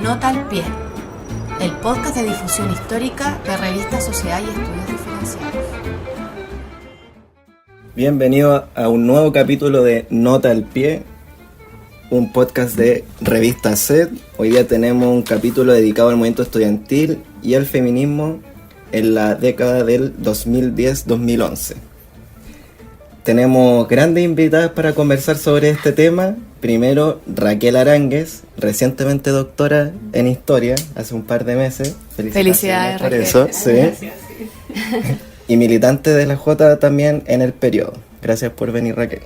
Nota al Pie, el podcast de difusión histórica de Revista Sociedad y Estudios Diferenciados. Bienvenido a un nuevo capítulo de Nota al Pie, un podcast de Revista SED. Hoy día tenemos un capítulo dedicado al movimiento estudiantil y al feminismo en la década del 2010-2011. Tenemos grandes invitadas para conversar sobre este tema. Primero, Raquel Aránguez, recientemente doctora en Historia, hace un par de meses. Felicidades por Raquel. eso, sí. Gracias, sí. Y militante de la J también en el periodo. Gracias por venir, Raquel.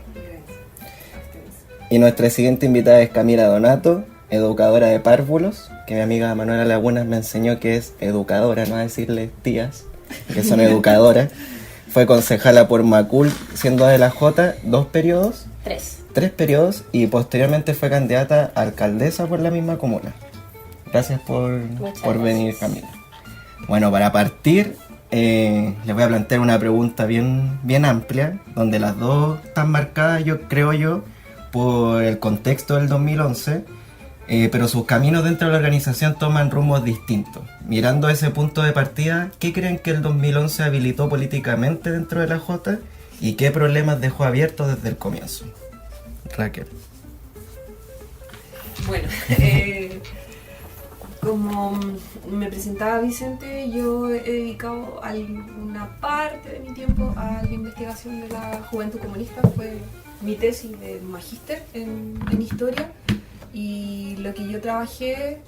Y nuestra siguiente invitada es Camila Donato, educadora de párvulos, que mi amiga Manuela Lagunas me enseñó que es educadora, no a decirle tías, que son educadoras. Fue concejala por Macul, siendo de la J 2 periodos. 3 periodos, y posteriormente fue candidata a alcaldesa por la misma comuna. Gracias por venir, Camila. Bueno, para partir, les voy a plantear una pregunta bien amplia, donde las dos están marcadas, creo yo, por el contexto del 2011, pero sus caminos dentro de la organización toman rumbos distintos. Mirando ese punto de partida, ¿qué creen que el 2011 habilitó políticamente dentro de la J y qué problemas dejó abiertos desde el comienzo? Raquel. Bueno, como me presentaba Vicente, yo he dedicado una parte de mi tiempo a la investigación de la juventud comunista. Fue mi tesis de magíster en historia, y lo que yo trabajé,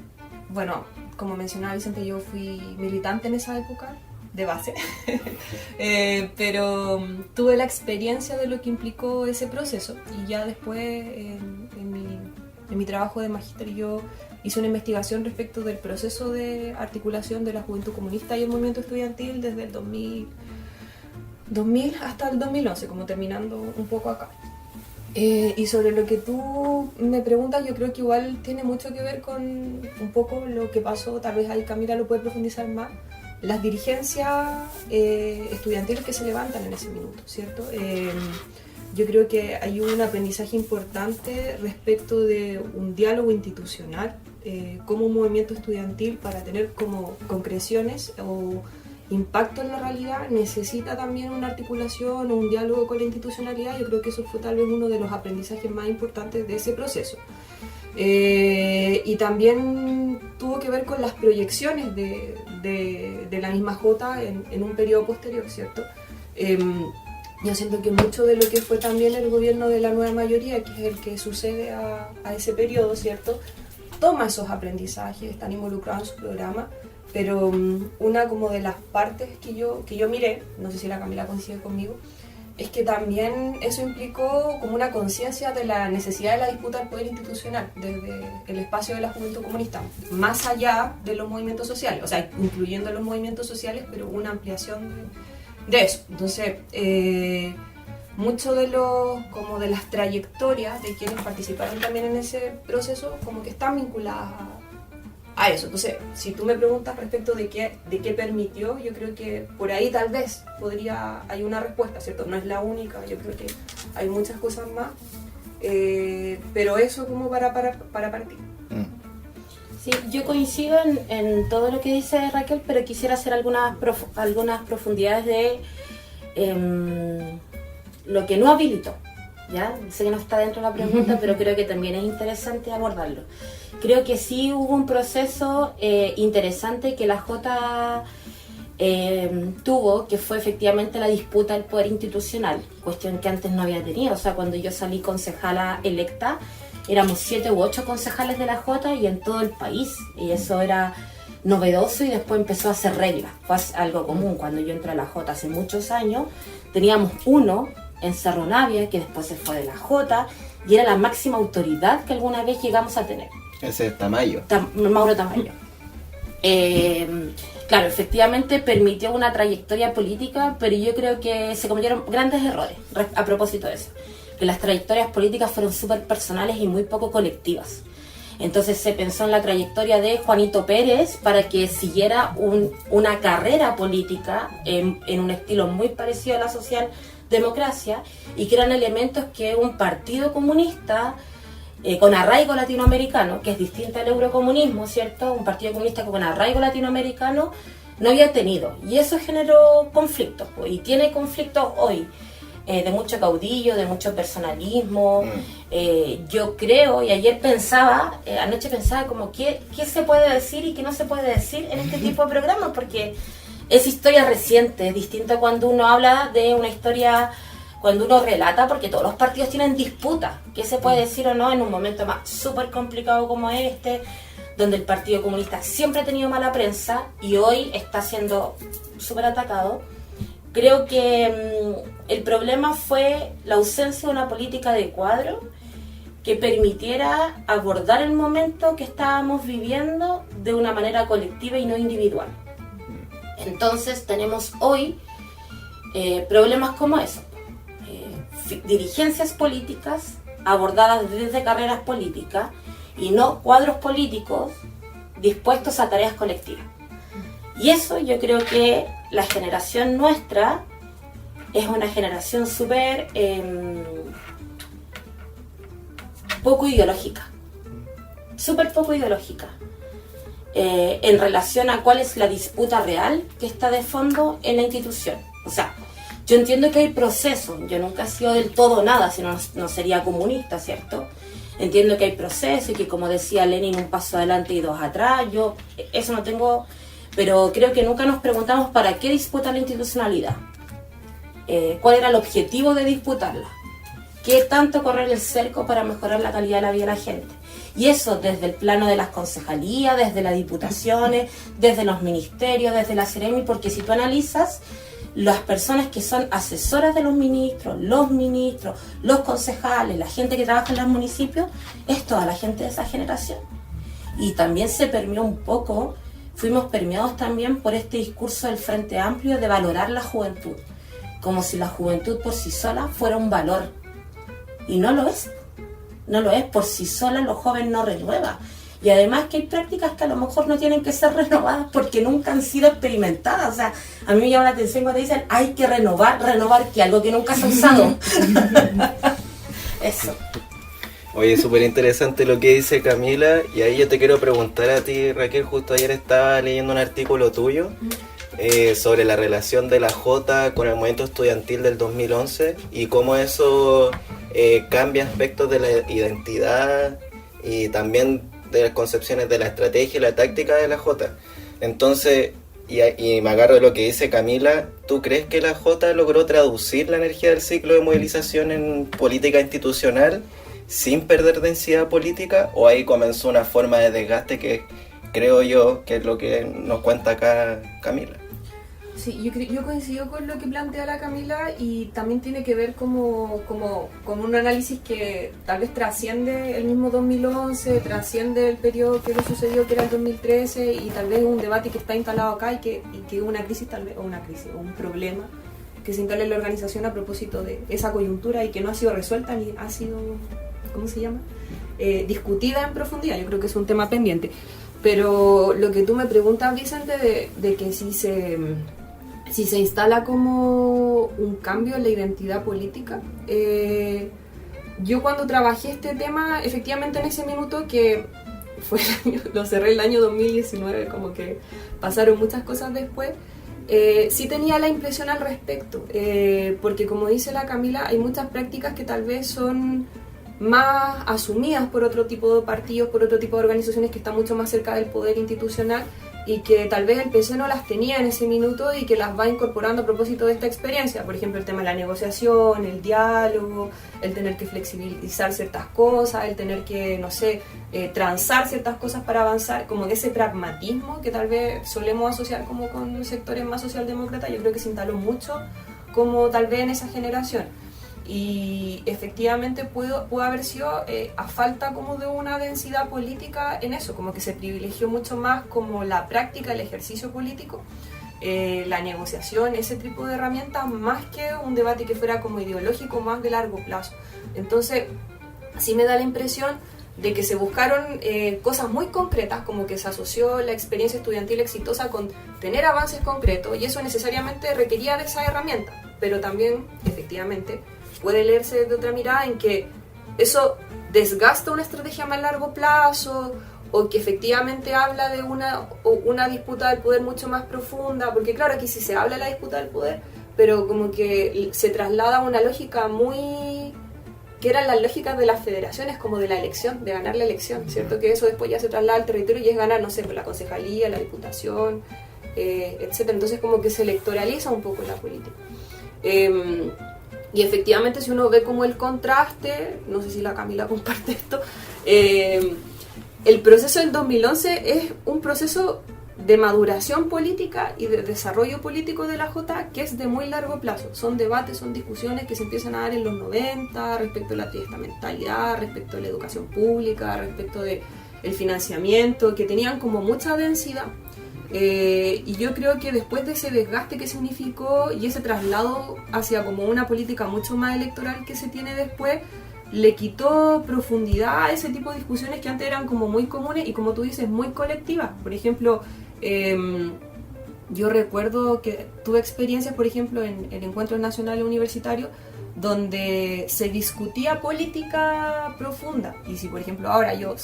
bueno, como mencionaba Vicente, yo fui militante en esa época, de base, pero tuve la experiencia de lo que implicó ese proceso, y ya después en mi trabajo de magíster yo hice una investigación respecto del proceso de articulación de la juventud comunista y el movimiento estudiantil desde el 2000 hasta el 2011, como terminando un poco acá. Y sobre lo que tú me preguntas, yo creo que igual tiene mucho que ver con un poco lo que pasó, tal vez ahí Camila lo puede profundizar más, las dirigencias estudiantiles que se levantan en ese minuto, ¿cierto? Yo creo que hay un aprendizaje importante respecto de un diálogo institucional como un movimiento estudiantil, para tener como concreciones o impacto en la realidad, necesita también una articulación o un diálogo con la institucionalidad. Yo creo que eso fue tal vez uno de los aprendizajes más importantes de ese proceso. Y también tuvo que ver con las proyecciones de la misma J en un periodo posterior, ¿cierto? Yo siento que mucho de lo que fue también el gobierno de la nueva mayoría, que es el que sucede a ese periodo, ¿cierto?, toma esos aprendizajes, están involucrados en su programa, pero una como de las partes que yo miré, no sé si la Camila coincide conmigo, es que también eso implicó como una conciencia de la necesidad de la disputa del poder institucional desde el espacio de la juventud comunista, más allá de los movimientos sociales, o sea, incluyendo los movimientos sociales, pero una ampliación de eso. Entonces, mucho de las trayectorias de quienes participaron también en ese proceso, como que están vinculadas a eso. Entonces, si tú me preguntas respecto de qué permitió, yo creo que por ahí tal vez hay una respuesta, ¿cierto? No es la única, yo creo que hay muchas cosas más, pero eso como para partir. Sí, yo coincido en todo lo que dice Raquel, pero quisiera hacer algunas profundidades de lo que no habilitó. ¿Ya? Sé que no está dentro de la pregunta, pero creo que también es interesante abordarlo. Creo que sí hubo un proceso interesante que la J tuvo, que fue efectivamente la disputa del poder institucional, cuestión que antes no había tenido. O sea, cuando yo salí concejala electa, éramos 7 u 8 concejales de la J y en todo el país, y eso era novedoso, y después empezó a ser regla, fue algo común. Cuando yo entré a la J hace muchos años, teníamos uno en Cerro Navia, que después se fue de la J, y era la máxima autoridad que alguna vez llegamos a tener. Ese es Tamayo. Mauro Tamayo. Claro, efectivamente permitió una trayectoria política, pero yo creo que se cometieron grandes errores a propósito de eso. Que las trayectorias políticas fueron súper personales y muy poco colectivas. Entonces se pensó en la trayectoria de Juanito Pérez para que siguiera una carrera política en un estilo muy parecido a la socialdemocracia, y que eran elementos que un partido comunista con arraigo latinoamericano, que es distinto al eurocomunismo, ¿cierto? Un partido comunista con arraigo latinoamericano no había tenido, y eso generó conflictos, pues, y tiene conflictos hoy, de mucho caudillo, de mucho personalismo. Yo creo, y ayer pensaba, anoche pensaba como qué se puede decir y qué no se puede decir en este tipo de programas, porque es historia reciente, es distinto cuando uno habla de una historia, cuando uno relata, porque todos los partidos tienen disputas, qué se puede decir o no en un momento más súper complicado como este, donde el Partido Comunista siempre ha tenido mala prensa y hoy está siendo súper atacado. Creo que el problema fue la ausencia de una política de cuadro que permitiera abordar el momento que estábamos viviendo de una manera colectiva y no individual. Entonces tenemos hoy problemas como eso, dirigencias políticas abordadas desde carreras políticas y no cuadros políticos dispuestos a tareas colectivas. Y eso yo creo que la generación nuestra es una generación súper poco ideológica, súper poco ideológica, en relación a cuál es la disputa real que está de fondo en la institución. O sea, yo entiendo que hay procesos, yo nunca he sido del todo nada, si no, no sería comunista, ¿cierto? Entiendo que hay procesos y que, como decía Lenin, un paso adelante y dos atrás, yo eso no tengo, pero creo que nunca nos preguntamos para qué disputa la institucionalidad, cuál era el objetivo de disputarla, qué tanto correr el cerco para mejorar la calidad de la vida de la gente. Y eso desde el plano de las concejalías, desde las diputaciones, desde los ministerios, desde la Seremi, porque si tú analizas, las personas que son asesoras de los ministros, los concejales, la gente que trabaja en los municipios, es toda la gente de esa generación. Y también se permeó un poco, fuimos permeados también por este discurso del Frente Amplio de valorar la juventud, como si la juventud por sí sola fuera un valor. Y no lo es. No lo es, por sí sola los jóvenes no renuevan. Y además que hay prácticas que a lo mejor no tienen que ser renovadas porque nunca han sido experimentadas. O sea, a mí me llama la atención cuando dicen hay que renovar que algo que nunca se ha usado. Eso. Oye, súper interesante lo que dice Camila, y ahí yo te quiero preguntar a ti, Raquel. Justo ayer estaba leyendo un artículo tuyo sobre la relación de la Jota con el movimiento estudiantil del 2011 y cómo eso cambia aspectos de la identidad y también de las concepciones de la estrategia y la táctica de la Jota. Entonces, y me agarro de lo que dice Camila, ¿tú crees que la Jota logró traducir la energía del ciclo de movilización en política institucional sin perder densidad política, o ahí comenzó una forma de desgaste que creo yo que es lo que nos cuenta acá Camila? Sí, yo coincido con lo que plantea la Camila, y también tiene que ver como con un análisis que tal vez trasciende el mismo 2011, trasciende el periodo que lo sucedió, que era el 2013, y tal vez un debate que está instalado acá y que una crisis tal vez, o un problema que se instala en la organización a propósito de esa coyuntura y que no ha sido resuelta ni ha sido, ¿cómo se llama?, discutida en profundidad. Yo creo que es un tema pendiente. Pero lo que tú me preguntas, Vicente, de que si se instala como un cambio en la identidad política, yo cuando trabajé este tema, efectivamente en ese minuto que fue lo cerré el año 2019, como que pasaron muchas cosas después, sí tenía la impresión al respecto, porque como dice la Camila, hay muchas prácticas que tal vez son más asumidas por otro tipo de partidos, por otro tipo de organizaciones que están mucho más cerca del poder institucional, y que tal vez el PC no las tenía en ese minuto y que las va incorporando a propósito de esta experiencia. Por ejemplo, el tema de la negociación, el diálogo, el tener que flexibilizar ciertas cosas, el tener que, no sé, transar ciertas cosas para avanzar, como ese pragmatismo que tal vez solemos asociar como con sectores más socialdemócratas. Yo creo que se instaló mucho como tal vez en esa generación. Y efectivamente pudo haber sido a falta como de una densidad política en eso, como que se privilegió mucho más como la práctica, el ejercicio político, la negociación, ese tipo de herramientas, más que un debate que fuera como ideológico, más de largo plazo. Entonces, sí me da la impresión de que se buscaron cosas muy concretas, como que se asoció la experiencia estudiantil exitosa con tener avances concretos, y eso necesariamente requería de esa herramienta, pero también, efectivamente, puede leerse de otra mirada en que eso desgasta una estrategia a más largo plazo, o que efectivamente habla de una disputa del poder mucho más profunda, porque claro, aquí sí se habla de la disputa del poder, pero como que se traslada a una lógica muy... que eran las lógicas de las federaciones, como de la elección, de ganar la elección, ¿cierto? Que eso después ya se traslada al territorio y es ganar, no sé, por la concejalía, la diputación, etc. Entonces como que se electoraliza un poco la política. Y efectivamente si uno ve como el contraste, no sé si la Camila comparte esto, el proceso del 2011 es un proceso de maduración política y de desarrollo político de la Jota que es de muy largo plazo. Son debates, son discusiones que se empiezan a dar en los 90 respecto a la testamentalidad, respecto a la educación pública, respecto del financiamiento, que tenían como mucha densidad. Y yo creo que después de ese desgaste que significó y ese traslado hacia como una política mucho más electoral que se tiene después, le quitó profundidad a ese tipo de discusiones que antes eran como muy comunes y, como tú dices, muy colectivas. Por ejemplo, yo recuerdo que tuve experiencias, por ejemplo, en el Encuentro Nacional Universitario, donde se discutía política profunda. Y si, por ejemplo, ahora yo,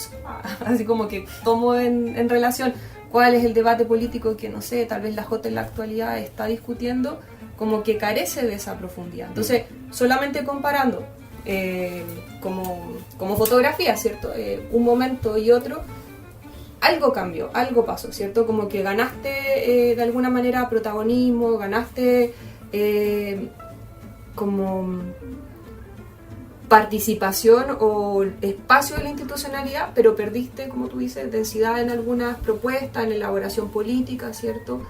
así como que tomo en relación cuál es el debate político que, no sé, tal vez la Jota en la actualidad está discutiendo, como que carece de esa profundidad. Entonces, solamente comparando como fotografía, ¿cierto? Un momento y otro, algo cambió, algo pasó, ¿cierto? Como que ganaste de alguna manera protagonismo, ganaste como participación o espacio en la institucionalidad, pero perdiste, como tú dices, densidad en algunas propuestas, en elaboración política, ¿cierto?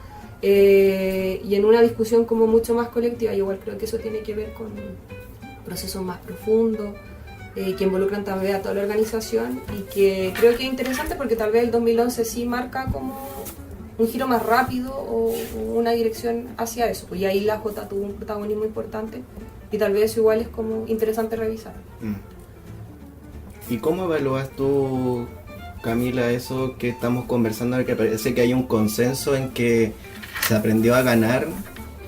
Y en una discusión como mucho más colectiva. Yo igual creo que eso tiene que ver con procesos más profundos, que involucran también a toda la organización, y que creo que es interesante porque tal vez el 2011 sí marca como un giro más rápido o una dirección hacia eso, pues, y ahí la Jota tuvo un protagonismo importante y tal vez eso igual es como interesante revisar. ¿Y cómo evalúas tú, Camila, eso que estamos conversando, que parece que hay un consenso en que se aprendió a ganar?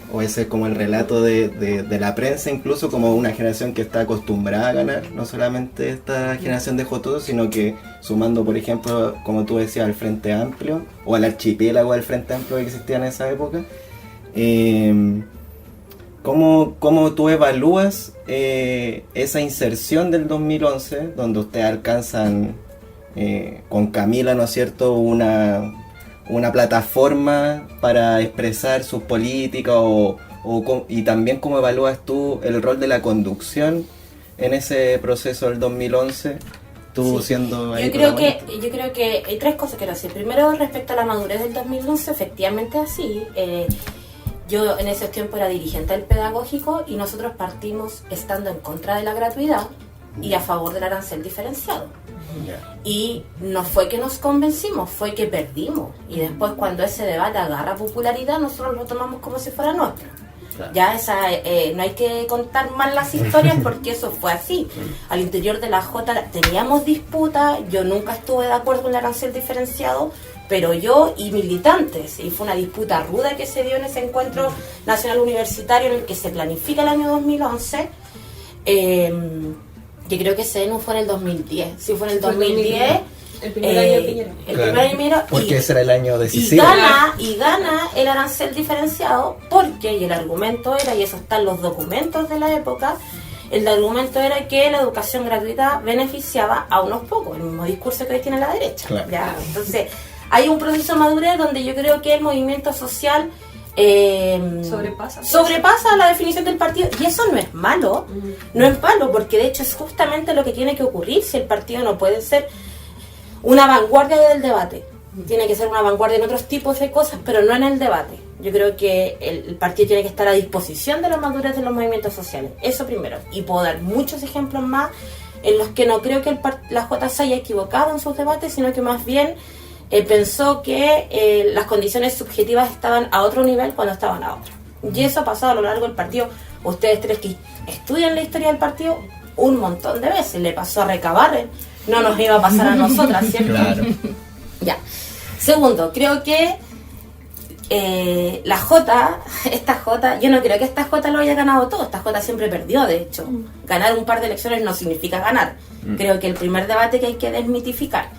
O ese es como el relato de la prensa, incluso como una generación que está acostumbrada a ganar, no solamente esta generación de jotudos, sino que sumando, por ejemplo, como tú decías, al Frente Amplio, o al archipiélago del Frente Amplio que existía en esa época. ¿Cómo tú evalúas esa inserción del 2011, donde ustedes alcanzan con Camila, ¿no es cierto?, una plataforma para expresar sus políticas y también cómo evalúas tú el rol de la conducción en ese proceso del 2011, tú siendo ahí? Yo creo que hay tres cosas que quiero decir. Primero, respecto a la madurez del 2011, efectivamente así. Yo en ese tiempo era dirigente del pedagógico y nosotros partimos estando en contra de la gratuidad y a favor del arancel diferenciado. Y no fue que nos convencimos, fue que perdimos. Y después, cuando ese debate agarra popularidad, nosotros lo tomamos como si fuera nuestro. Claro. Ya no hay que contar mal las historias porque eso fue así. Al interior de la Jota teníamos disputas, yo nunca estuve de acuerdo con el arancel diferenciado, pero yo y militantes, y fue una disputa ruda que se dio en ese encuentro nacional universitario en el que se planifica el año 2011. Que creo que ese no fue en el 2010. Sí, fue en el 2010. El primer año de Piñera. El primer año de Piñera. Porque ese era el año decisivo. Y gana el arancel diferenciado porque, y el argumento era, y eso está en los documentos de la época, el argumento era que la educación gratuita beneficiaba a unos pocos, el mismo discurso que hoy tiene la derecha. Claro. ¿Ya? Entonces, hay un proceso de madurez donde yo creo que el movimiento social sobrepasa la definición del partido, y eso no es malo, no es malo, porque de hecho es justamente lo que tiene que ocurrir. Si el partido no puede ser una vanguardia del debate, tiene que ser una vanguardia en otros tipos de cosas, pero no en el debate. Yo creo que el partido tiene que estar a disposición de la madurez de los movimientos sociales, eso primero, y puedo dar muchos ejemplos más en los que no creo que la Jota se haya equivocado en sus debates, sino que más bien pensó que las condiciones subjetivas estaban a otro nivel cuando estaban a otro. Y eso ha pasado a lo largo del partido. Ustedes tres que estudian la historia del partido, un montón de veces. Le pasó a Recabarren, no nos iba a pasar a nosotras, ¿cierto? Claro. Ya. Segundo, creo que esta Jota, yo no creo que esta Jota lo haya ganado todo. Esta Jota siempre perdió, de hecho. Ganar un par de elecciones no significa ganar. Creo que el primer debate que hay que desmitificar.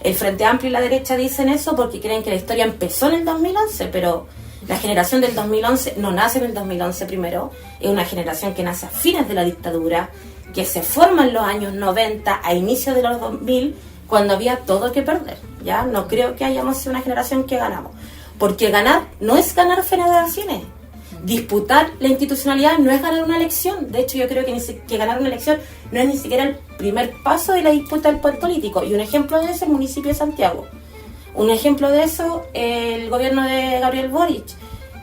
El Frente Amplio y la derecha dicen eso porque creen que la historia empezó en el 2011, pero la generación del 2011 no nace en el 2011 primero, es una generación que nace a fines de la dictadura, que se forma en los años 90, a inicios de los 2000, cuando había todo que perder. ¿Ya? No creo que hayamos sido una generación que ganamos, porque ganar no es ganar federaciones. Disputar la institucionalidad no es ganar una elección. De hecho, yo creo que ganar una elección no es ni siquiera el primer paso de la disputa del poder político. Y un ejemplo de eso es el municipio de Santiago. Un ejemplo de eso, el gobierno de Gabriel Boric.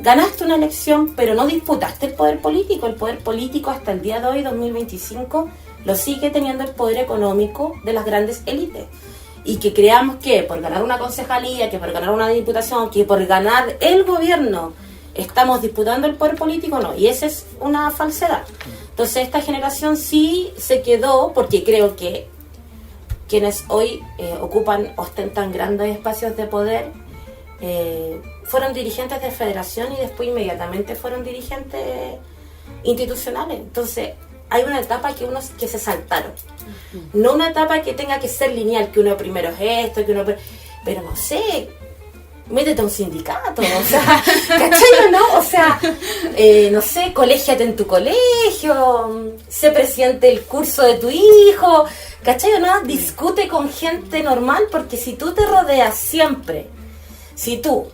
Ganaste una elección, pero no disputaste el poder político. El poder político hasta el día de hoy, 2025, lo sigue teniendo el poder económico de las grandes élites. Y que creamos que por ganar una concejalía, que por ganar una diputación, que por ganar el gobierno estamos disputando el poder político, no, y esa es una falsedad. Entonces esta generación sí se quedó, porque creo que quienes hoy ostentan grandes espacios de poder, fueron dirigentes de federación y después inmediatamente fueron dirigentes institucionales. Entonces hay una etapa que se saltaron, no una etapa que tenga que ser lineal, que uno primero es esto, pero no sé, métete a un sindicato, o sea, ¿cachai o no? O sea, no sé, colégiate en tu colegio, sé presidente del curso de tu hijo, ¿cachai o no? Discute con gente normal, porque si tú te rodeas siempre, si tú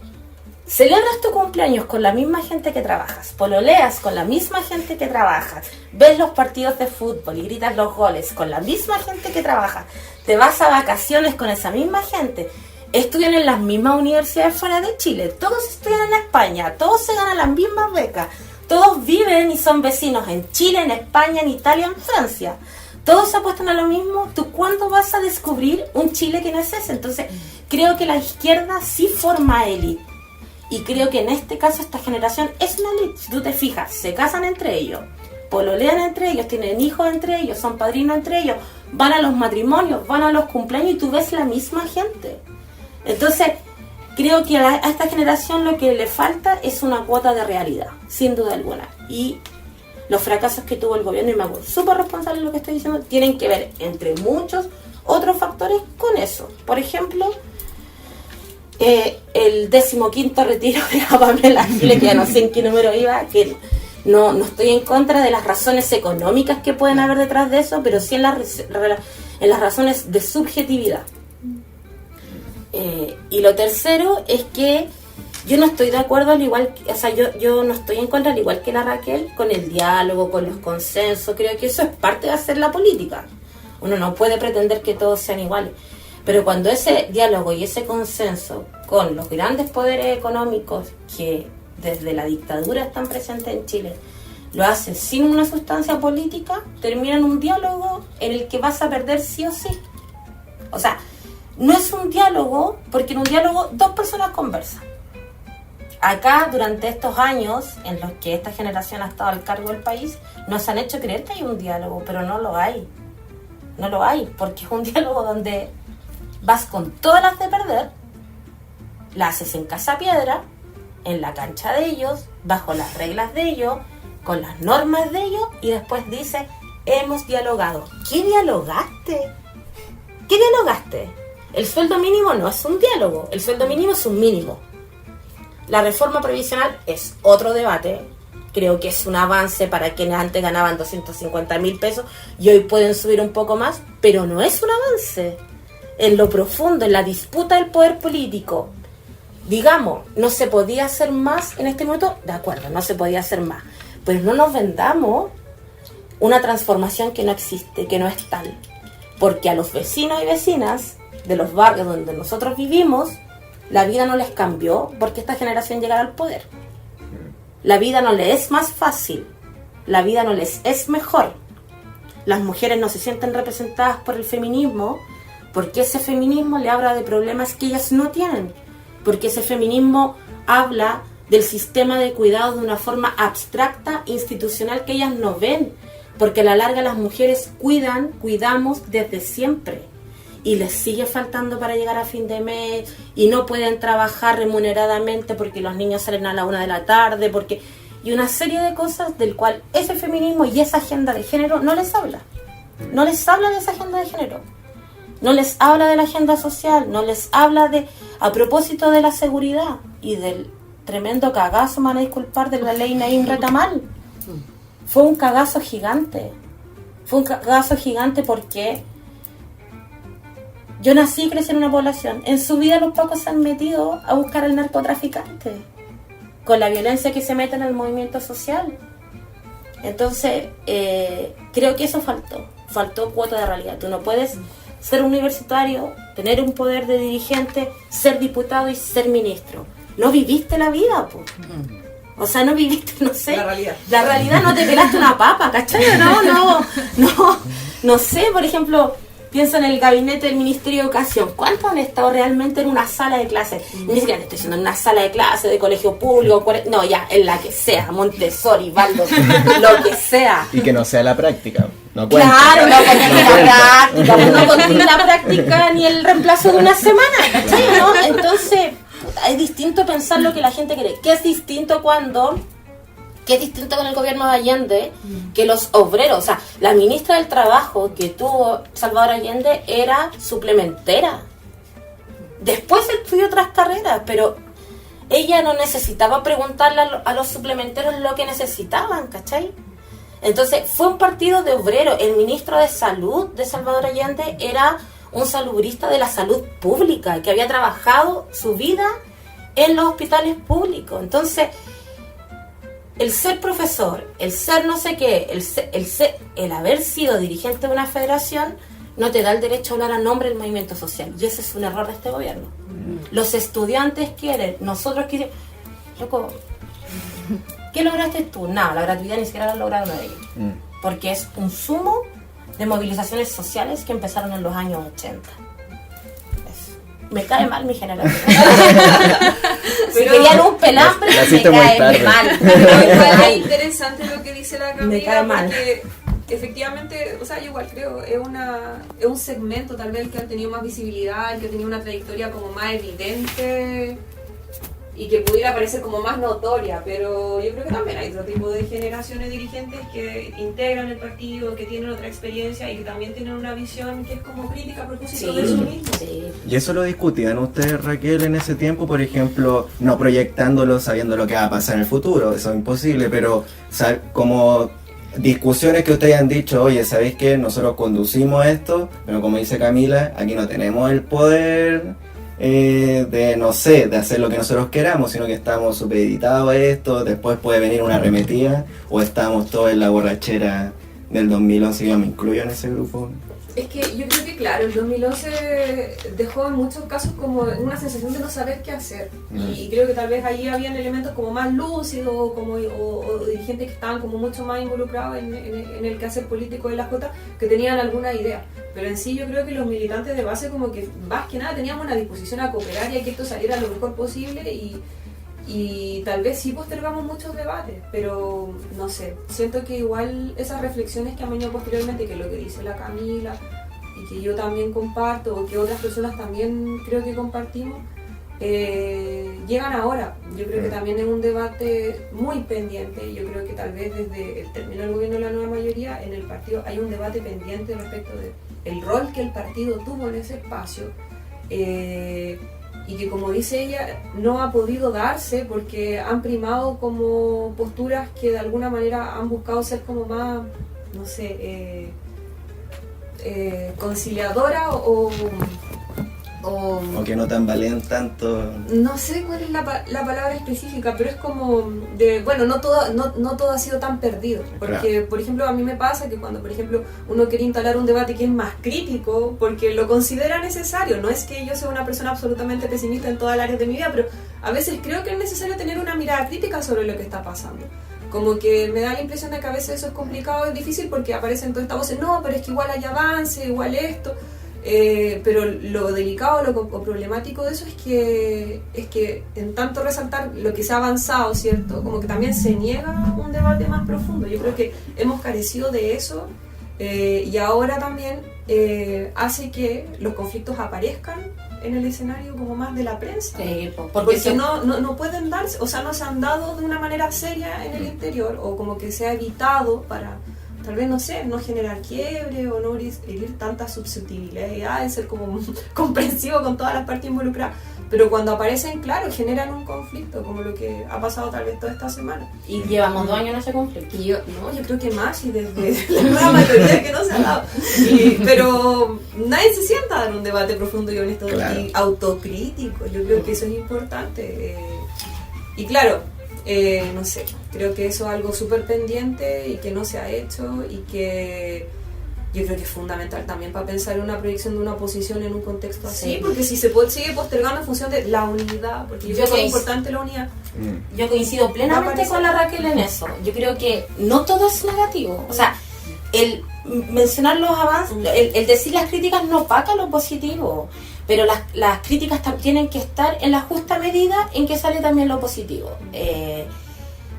celebras tu cumpleaños con la misma gente que trabajas, pololeas con la misma gente que trabajas, ves los partidos de fútbol y gritas los goles con la misma gente que trabajas, te vas a vacaciones con esa misma gente, estudian en las mismas universidades fuera de Chile, todos estudian en España, todos se ganan las mismas becas, todos viven y son vecinos en Chile, en España, en Italia, en Francia, todos apuestan a lo mismo. ¿Tú cuándo vas a descubrir un Chile que no es ese? Entonces creo que la izquierda sí forma élite, y creo que en este caso esta generación es una élite. Si tú te fijas, se casan entre ellos, pololean entre ellos, tienen hijos entre ellos, son padrinos entre ellos, van a los matrimonios, van a los cumpleaños y tú ves la misma gente. Entonces, creo que a esta generación lo que le falta es una cuota de realidad, sin duda alguna. Y los fracasos que tuvo el gobierno, y me hago súper responsable de lo que estoy diciendo, tienen que ver, entre muchos otros factores, con eso. Por ejemplo, el 15º retiro de la Pamela Giles, que ya no sé en qué número iba, que no estoy en contra de las razones económicas que pueden haber detrás de eso, pero sí en las razones de subjetividad. Y lo tercero es que yo no estoy de acuerdo, al igual que, o sea, yo no estoy en contra, al igual que la Raquel, con el diálogo, con los consensos. Creo que eso es parte de hacer la política. Uno no puede pretender que todos sean iguales, pero cuando ese diálogo y ese consenso con los grandes poderes económicos que desde la dictadura están presentes en Chile, lo hacen sin una sustancia política, termina en un diálogo en el que vas a perder sí o sí. O sea, no es un diálogo, porque en un diálogo dos personas conversan. Acá, durante estos años en los que esta generación ha estado al cargo del país, nos han hecho creer que hay un diálogo, pero no lo hay. No lo hay, porque es un diálogo donde vas con todas las de perder, la haces en casa piedra, en la cancha de ellos, bajo las reglas de ellos, con las normas de ellos, y después dices, hemos dialogado. ¿Qué dialogaste? ¿Qué dialogaste? El sueldo mínimo no es un diálogo, el sueldo mínimo es un mínimo. La reforma previsional es otro debate. Creo que es un avance para quienes antes ganaban 250.000 pesos y hoy pueden subir un poco más, pero no es un avance. En lo profundo, en la disputa del poder político, digamos, no se podía hacer más en este momento, de acuerdo, no se podía hacer más, pero no nos vendamos una transformación que no existe, que no es tal, porque a los vecinos y vecinas de los barrios donde nosotros vivimos, la vida no les cambió porque esta generación llegara al poder. La vida no les es más fácil, la vida no les es mejor. Las mujeres no se sienten representadas por el feminismo porque ese feminismo le habla de problemas que ellas no tienen, porque ese feminismo habla del sistema de cuidados de una forma abstracta, institucional, que ellas no ven, porque a la larga las mujeres cuidamos desde siempre, y les sigue faltando para llegar a fin de mes, y no pueden trabajar remuneradamente porque los niños salen a la 1 de la tarde, y una serie de cosas del cual ese feminismo y esa agenda de género no les habla. no les habla de esa agenda de género, no les habla de la agenda social, no les habla de, a propósito de la seguridad y del tremendo cagazo, me van a disculpar, de la ley Naim Retamal. Fue un cagazo gigante. Fue un cagazo gigante porque yo nací y crecí en una población. En su vida los pacos se han metido a buscar al narcotraficante, con la violencia que se mete en el movimiento social. Entonces, creo que eso faltó cuota de realidad. Tú no puedes ser universitario, tener un poder de dirigente, ser diputado y ser ministro. No viviste la vida, po. O sea, no viviste, no sé. La realidad no te pelaste una papa, ¿cachai? No sé, por ejemplo, pienso en el gabinete del Ministerio de Educación. ¿Cuántos han estado realmente en una sala de clases? Ni siquiera te estoy diciendo en una sala de clases de colegio público, no, ya, en la que sea, Montessori, Waldorf, lo que sea. Y que no sea la práctica, no cuenta. Claro, no contiene la práctica ni el reemplazo de una semana, ¿cachai? ¿No? Entonces, es distinto pensar lo que la gente quiere. ¿Qué es distinto con el gobierno de Allende? Que los obreros, o sea, la ministra del Trabajo que tuvo Salvador Allende era suplementera. Después estudió otras carreras, pero ella no necesitaba preguntarle a los suplementeros lo que necesitaban, ¿cachai? Entonces, fue un partido de obreros. El ministro de Salud de Salvador Allende era un salubrista de la salud pública, que había trabajado su vida en los hospitales públicos. Entonces, el ser profesor, el ser no sé qué, el haber sido dirigente de una federación, no te da el derecho a hablar a nombre del movimiento social. Y ese es un error de este gobierno. Los estudiantes quieren, nosotros queremos... Loco, ¿qué lograste tú? Nada, la gratuidad ni siquiera la han logrado nadie. Porque es un sumo de movilizaciones sociales que empezaron en los años 80. Me cae mal mi generación. Si querían un pelambre, me cae mal. Es interesante lo que dice la Camila, me cae mal. Porque efectivamente, o sea, yo igual creo, es un segmento tal vez que ha tenido más visibilidad, que ha tenido una trayectoria como más evidente y que pudiera parecer como más notoria, pero yo creo que también hay otro tipo de generaciones dirigentes que integran el partido, que tienen otra experiencia y que también tienen una visión que es como crítica a propósito de eso mismo. Sí. ¿Y eso lo discutían ustedes, Raquel, en ese tiempo? Por ejemplo, no proyectándolo, sabiendo lo que va a pasar en el futuro, eso es imposible, pero como discusiones que ustedes han dicho, oye, ¿sabéis qué? Nosotros conducimos esto, pero como dice Camila, aquí no tenemos el poder... de no sé, de hacer lo que nosotros queramos, sino que estamos supeditados a esto, después puede venir una arremetida o estamos todos en la borrachera del 2011, yo me incluyo en ese grupo. Es que yo creo que claro, el 2011 dejó en muchos casos como una sensación de no saber qué hacer y creo que tal vez ahí habían elementos como más lúcidos o dirigentes que estaban como mucho más involucrados en el quehacer político de la Jota, que tenían alguna idea, pero en sí yo creo que los militantes de base como que más que nada teníamos una disposición a cooperar y a que esto saliera lo mejor posible y tal vez sí postergamos muchos debates, pero no sé, siento que igual esas reflexiones que han venido posteriormente, que es lo que dice la Camila y que yo también comparto o que otras personas también creo que compartimos, llegan ahora. Yo creo que también es un debate muy pendiente. Yo creo que tal vez desde el término del gobierno de la nueva mayoría en el partido hay un debate pendiente respecto del rol que el partido tuvo en ese espacio, y que, como dice ella, no ha podido darse porque han primado como posturas que de alguna manera han buscado ser como más, no sé, conciliadora o que no tambalean tanto. No sé cuál es la palabra específica, pero es como de, bueno, no todo ha sido tan perdido, porque claro. Por ejemplo, a mí me pasa que cuando, por ejemplo, uno quiere instalar un debate que es más crítico, porque lo considera necesario, no es que yo sea una persona absolutamente pesimista en todas las áreas de mi vida, pero a veces creo que es necesario tener una mirada crítica sobre lo que está pasando. Como que me da la impresión de que a veces eso es complicado, es difícil, porque aparecen todas estas voces, no, pero es que igual hay avance, igual esto... pero lo delicado o problemático de eso es que en tanto resaltar lo que se ha avanzado, ¿cierto? Como que también se niega un debate más profundo. Yo creo que hemos carecido de eso, y ahora también hace que los conflictos aparezcan en el escenario como más de la prensa, porque no pueden darse, o sea, no se han dado de una manera seria en el interior, o como que se ha evitado para tal vez, no sé, no generar quiebre o no herir tantas susceptibilidades, ser como comprensivo con todas las partes involucradas. Pero cuando aparecen, claro, generan un conflicto, como lo que ha pasado tal vez toda esta semana. Y llevamos 2 años en ese conflicto. Y yo creo que más, y desde la nueva mayoría que no se ha dado. Pero nadie se sienta a dar un debate profundo y honesto y autocrítico. Yo creo que eso es importante. Y claro, no sé, creo que eso es algo súper pendiente y que no se ha hecho y que yo creo que es fundamental también para pensar en una proyección de una oposición en un contexto así, porque si se sigue postergando en función de la unidad, porque yo creo que es importante la unidad. Yo coincido plenamente con la Raquel en eso. Yo creo que no todo es negativo. O sea, el mencionar los avances, el decir las críticas no opaca lo positivo, pero las críticas tienen que estar en la justa medida en que sale también lo positivo.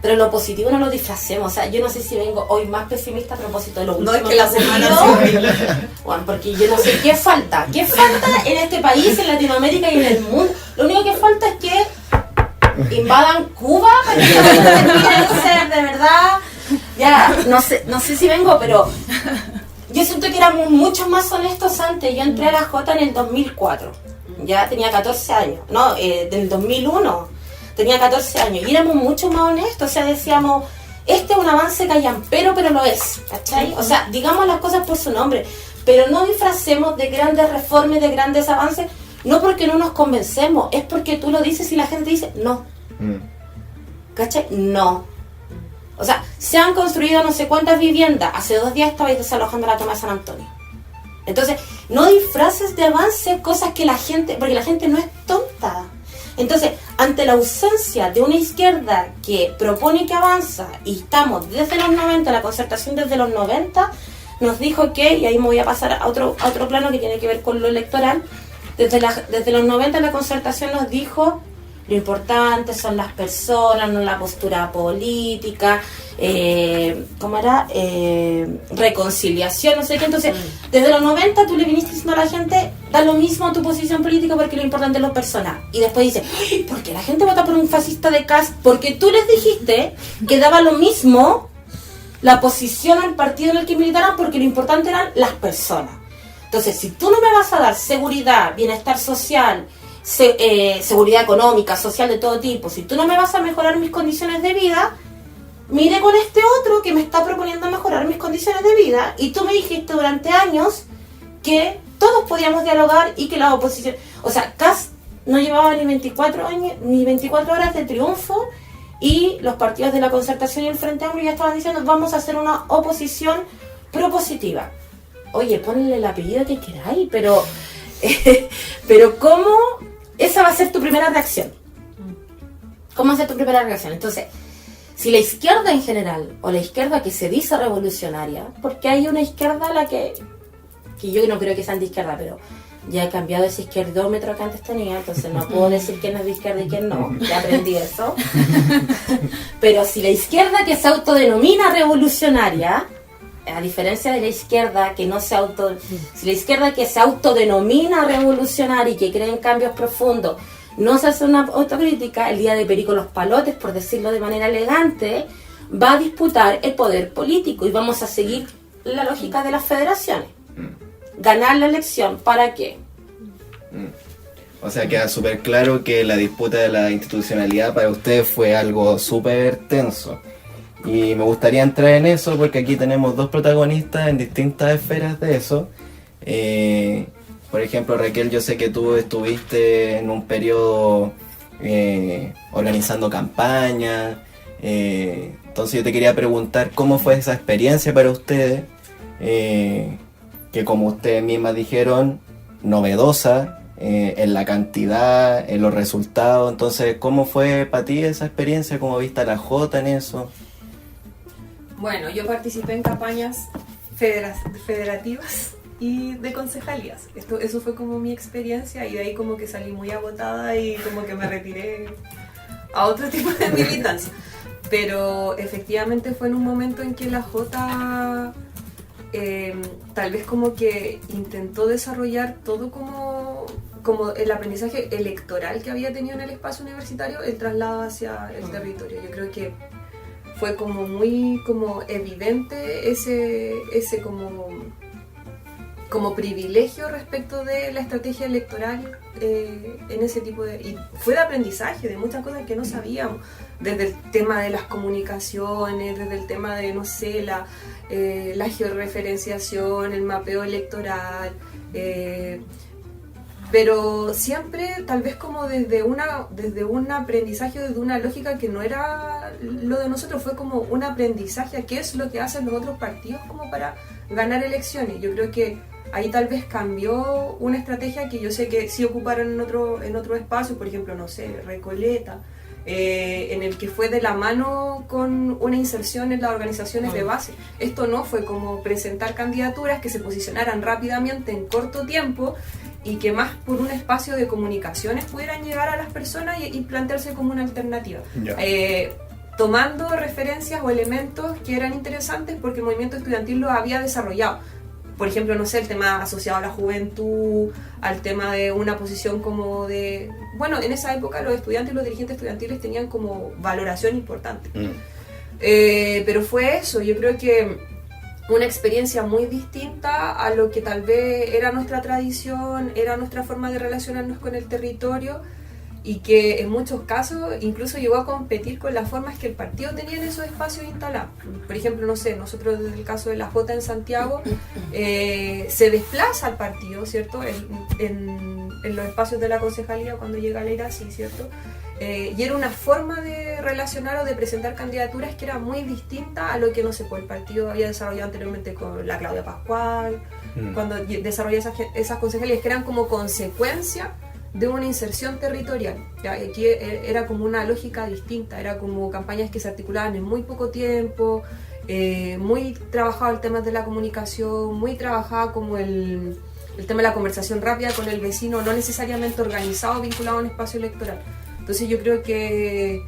Pero lo positivo no lo disfracemos. O sea, yo no sé si vengo hoy más pesimista a propósito de lo último. No, es que la semana bueno, porque yo no sé qué falta. ¿Qué falta en este país, en Latinoamérica y en el mundo? Lo único que falta es que invadan Cuba para que quieren ser de verdad. Ya, no sé si vengo, pero yo siento que éramos mucho más honestos antes. Yo entré a la J en el 2004. Ya tenía 14 años. No, del 2001. Tenía 14 años y éramos mucho más honestos, o sea, decíamos, este es un avance callampero, pero lo es, ¿cachai? O sea, digamos las cosas por su nombre, pero no disfracemos de grandes reformas, de grandes avances, no porque no nos convencemos, es porque tú lo dices y la gente dice, no. ¿Cachai? No. O sea, se han construido no sé cuántas viviendas, hace 2 días estabais desalojando la toma de San Antonio. Entonces, no disfraces de avance cosas que la gente, porque la gente no es tonta. Entonces, ante la ausencia de una izquierda que propone que avanza, y estamos desde los 90, la concertación desde los 90, nos dijo que, y ahí me voy a pasar a otro plano que tiene que ver con lo electoral, desde los 90 la concertación nos dijo, lo importante son las personas, no la postura política, ¿cómo era? Reconciliación, no sé qué. Entonces, desde los 90 tú le viniste diciendo a la gente, da lo mismo tu posición política porque lo importante es lo personal. Y después dice, ¿por qué la gente vota por un fascista de Kast? Porque tú les dijiste que daba lo mismo la posición al partido en el que militaran porque lo importante eran las personas. Entonces, si tú no me vas a dar seguridad, bienestar social, seguridad económica, social de todo tipo, si tú no me vas a mejorar mis condiciones de vida, mire con este otro que me está proponiendo mejorar mis condiciones de vida, y tú me dijiste durante años que todos podíamos dialogar y que la oposición, o sea, Kast no llevaba ni 24 horas de triunfo y los partidos de la Concertación y el Frente Amplio ya estaban diciendo vamos a hacer una oposición propositiva. Oye, ponle el apellido que queráis, pero ¿cómo? Esa va a ser tu primera reacción. ¿Cómo va a ser tu primera reacción? Entonces, si la izquierda en general, o la izquierda que se dice revolucionaria, porque hay una izquierda a la que yo no creo que sean de izquierda, pero ya he cambiado ese izquierdómetro que antes tenía, entonces no puedo decir quién es de izquierda y quién no, ya aprendí eso. Pero si la izquierda que se autodenomina revolucionaria, a diferencia de la izquierda que no se si la izquierda que se autodenomina revolucionaria y que cree en cambios profundos no se hace una autocrítica, el día de Perico los Palotes, por decirlo de manera elegante, va a disputar el poder político y vamos a seguir la lógica de las federaciones. Ganar la elección, ¿para qué? O sea, queda súper claro que la disputa de la institucionalidad para ustedes fue algo súper tenso. Y me gustaría entrar en eso porque aquí tenemos 2 protagonistas en distintas esferas de eso. Por ejemplo, Raquel, yo sé que tú estuviste en un periodo organizando campañas. Entonces yo te quería preguntar cómo fue esa experiencia para ustedes, que como ustedes mismas dijeron, novedosa en la cantidad, en los resultados. Entonces, ¿cómo fue para ti esa experiencia? ¿Cómo viste a la Jota en eso? Bueno, yo participé en campañas federativas y de concejalías. Eso fue como mi experiencia y de ahí como que salí muy agotada y como que me retiré a otro tipo de militancia. Pero efectivamente fue en un momento en que la Jota tal vez como que intentó desarrollar todo como el aprendizaje electoral que había tenido en el espacio universitario, el traslado hacia el territorio. Yo creo que fue como muy como evidente ese como privilegio respecto de la estrategia electoral en ese tipo de... Y fue de aprendizaje de muchas cosas que no sabíamos, desde el tema de las comunicaciones, desde el tema de, no sé, la georreferenciación, el mapeo electoral, pero siempre tal vez como desde un aprendizaje, desde una lógica que no era lo de nosotros, fue como un aprendizaje a qué es lo que hacen los otros partidos como para ganar elecciones. Yo creo que ahí tal vez cambió una estrategia que yo sé que sí ocuparon en otro espacio, por ejemplo, no sé, Recoleta, en el que fue de la mano con una inserción en las organizaciones de base. Esto no fue como presentar candidaturas que se posicionaran rápidamente en corto tiempo y que más por un espacio de comunicaciones pudieran llegar a las personas y plantearse como una alternativa. Tomando referencias o elementos que eran interesantes porque el movimiento estudiantil lo había desarrollado. Por ejemplo, no sé, el tema asociado a la juventud, al tema de una posición como de... Bueno, en esa época los estudiantes y los dirigentes estudiantiles tenían como valoración importante. Pero fue eso, yo creo que una experiencia muy distinta a lo que tal vez era nuestra tradición, era nuestra forma de relacionarnos con el territorio, y que en muchos casos incluso llegó a competir con las formas que el partido tenía en esos espacios instalados. Por ejemplo, no sé, nosotros desde el caso de la Jota en Santiago, se desplaza al partido, ¿cierto? En los espacios de la concejalía cuando llega la IRACI, ¿cierto? Y era una forma de relacionar o de presentar candidaturas que era muy distinta a lo que, no sé, pues el partido había desarrollado anteriormente con la Claudia Pascual, cuando desarrolló esas concejalías que eran como consecuencia de una inserción territorial. ¿Ya? Aquí era como una lógica distinta, era como campañas que se articulaban en muy poco tiempo, muy trabajado el tema de la comunicación, muy trabajado como el tema de la conversación rápida con el vecino, no necesariamente organizado, vinculado a un espacio electoral. Entonces yo creo que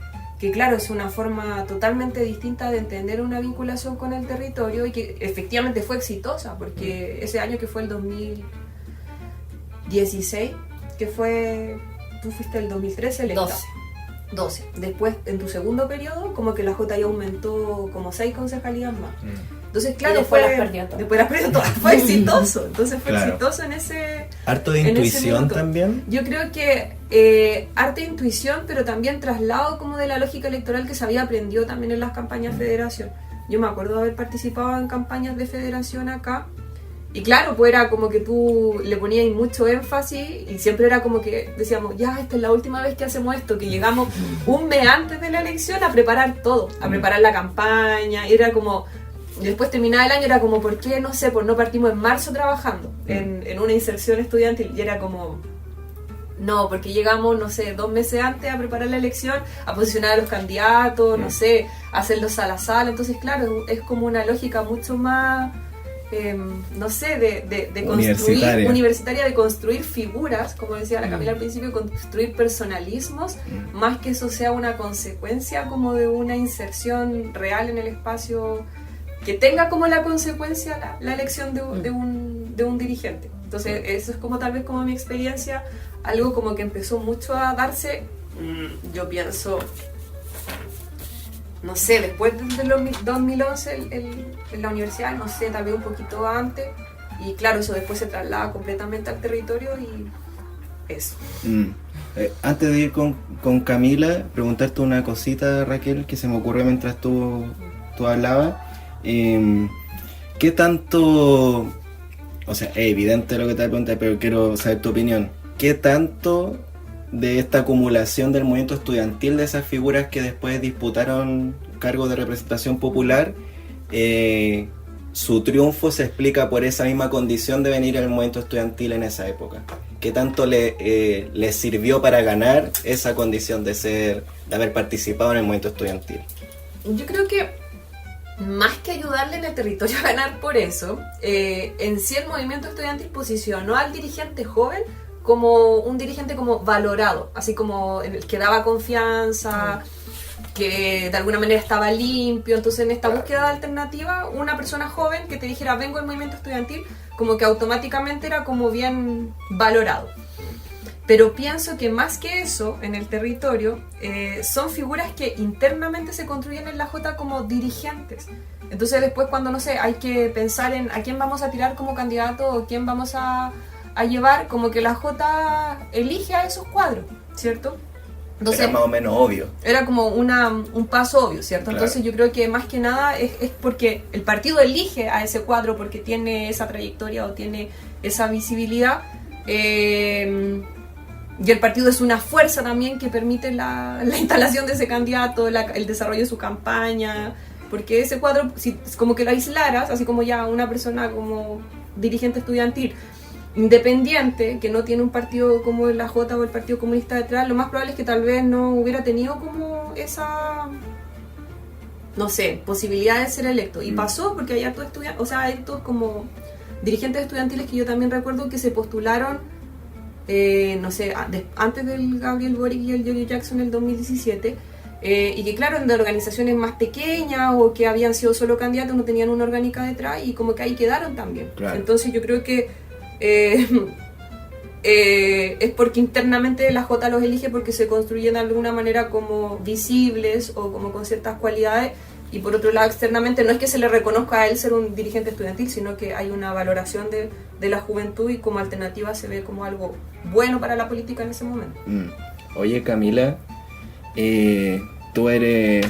claro, es una forma totalmente distinta de entender una vinculación con el territorio y que efectivamente fue exitosa, porque ese año que fue el 2016, que fue, tú fuiste el 2013 electa. 12. Después, en tu segundo periodo, como que la J ya aumentó como 6 concejalías más. Entonces, claro, después las perdió todas. Fue exitoso. Entonces fue exitoso en ese... Harto de intuición también. Yo creo que arte de intuición, pero también traslado como de la lógica electoral que se había aprendido también en las campañas de federación. Yo me acuerdo de haber participado en campañas de federación acá. Y claro, pues era como que tú le ponías mucho énfasis y siempre era como que decíamos, ya, esta es la última vez que hacemos esto, que llegamos un mes antes de la elección a preparar todo, a preparar la campaña, y era como, después terminaba el año, era como, ¿por qué? No sé, pues no partimos en marzo trabajando en una inserción estudiantil, y era como, no, porque llegamos, no sé, 2 meses antes a preparar la elección, a posicionar a los candidatos, no sé, a hacerlos sala a sala, entonces claro, es como una lógica mucho más... no sé, de construir, universitaria, de construir figuras, como decía la Camila al principio, construir personalismos, más que eso sea una consecuencia como de una inserción real en el espacio, que tenga como la consecuencia la elección de un dirigente. Entonces eso es como tal vez como mi experiencia, algo como que empezó mucho a darse, yo pienso... No sé, después del 2011 en la universidad, no sé, tal vez un poquito antes, y claro, eso después se traslada completamente al territorio y eso. Antes de ir con Camila, preguntarte una cosita, Raquel, que se me ocurrió mientras tú hablabas. ¿Qué tanto, o sea, es evidente lo que te voy a preguntar, pero quiero saber tu opinión, ¿qué tanto de esta acumulación del movimiento estudiantil, de esas figuras que después disputaron cargos de representación popular, su triunfo se explica por esa misma condición de venir al movimiento estudiantil en esa época? ¿Qué tanto le sirvió para ganar esa condición de haber participado en el movimiento estudiantil? Yo creo que más que ayudarle en el territorio a ganar por eso, en sí el movimiento estudiantil posicionó al dirigente joven como un dirigente como valorado, así como en el que daba confianza, que de alguna manera estaba limpio. Entonces en esta búsqueda de alternativa, una persona joven que te dijera vengo al movimiento estudiantil, como que automáticamente era como bien valorado. pero pienso que más que eso, en el territorio, son figuras que internamente se construyen en la Jota como dirigentes. Entonces después cuando, no sé, hay que pensar en a quién vamos a tirar como candidato o quién vamos a llevar, como que la Jota elige a esos cuadros, ¿cierto? Entonces, era más o menos obvio. Era como un paso obvio, ¿cierto? Claro. Entonces yo creo que más que nada es porque el partido elige a ese cuadro porque tiene esa trayectoria o tiene esa visibilidad. Y el partido es una fuerza también que permite la instalación de ese candidato, el desarrollo de su campaña. Porque ese cuadro, si como que lo aislaras, así como ya una persona como dirigente estudiantil independiente, que no tiene un partido como la Jota o el Partido Comunista detrás, lo más probable es que tal vez no hubiera tenido como esa, no sé, posibilidad de ser electo. Y pasó porque hay hartos estudiantes, o sea, hay estos como dirigentes estudiantiles que yo también recuerdo que se postularon, no sé, antes del Gabriel Boric y el Giorgio Jackson en el 2017, y que claro, de organizaciones más pequeñas o que habían sido solo candidatos, no tenían una orgánica detrás y como que ahí quedaron también. Claro. Entonces yo creo que es porque internamente la Jota los elige porque se construyen de alguna manera como visibles o como con ciertas cualidades, y por otro lado externamente no es que se le reconozca a él ser un dirigente estudiantil, sino que hay una valoración de la juventud y como alternativa se ve como algo bueno para la política en ese momento. Oye, Camila, tú eres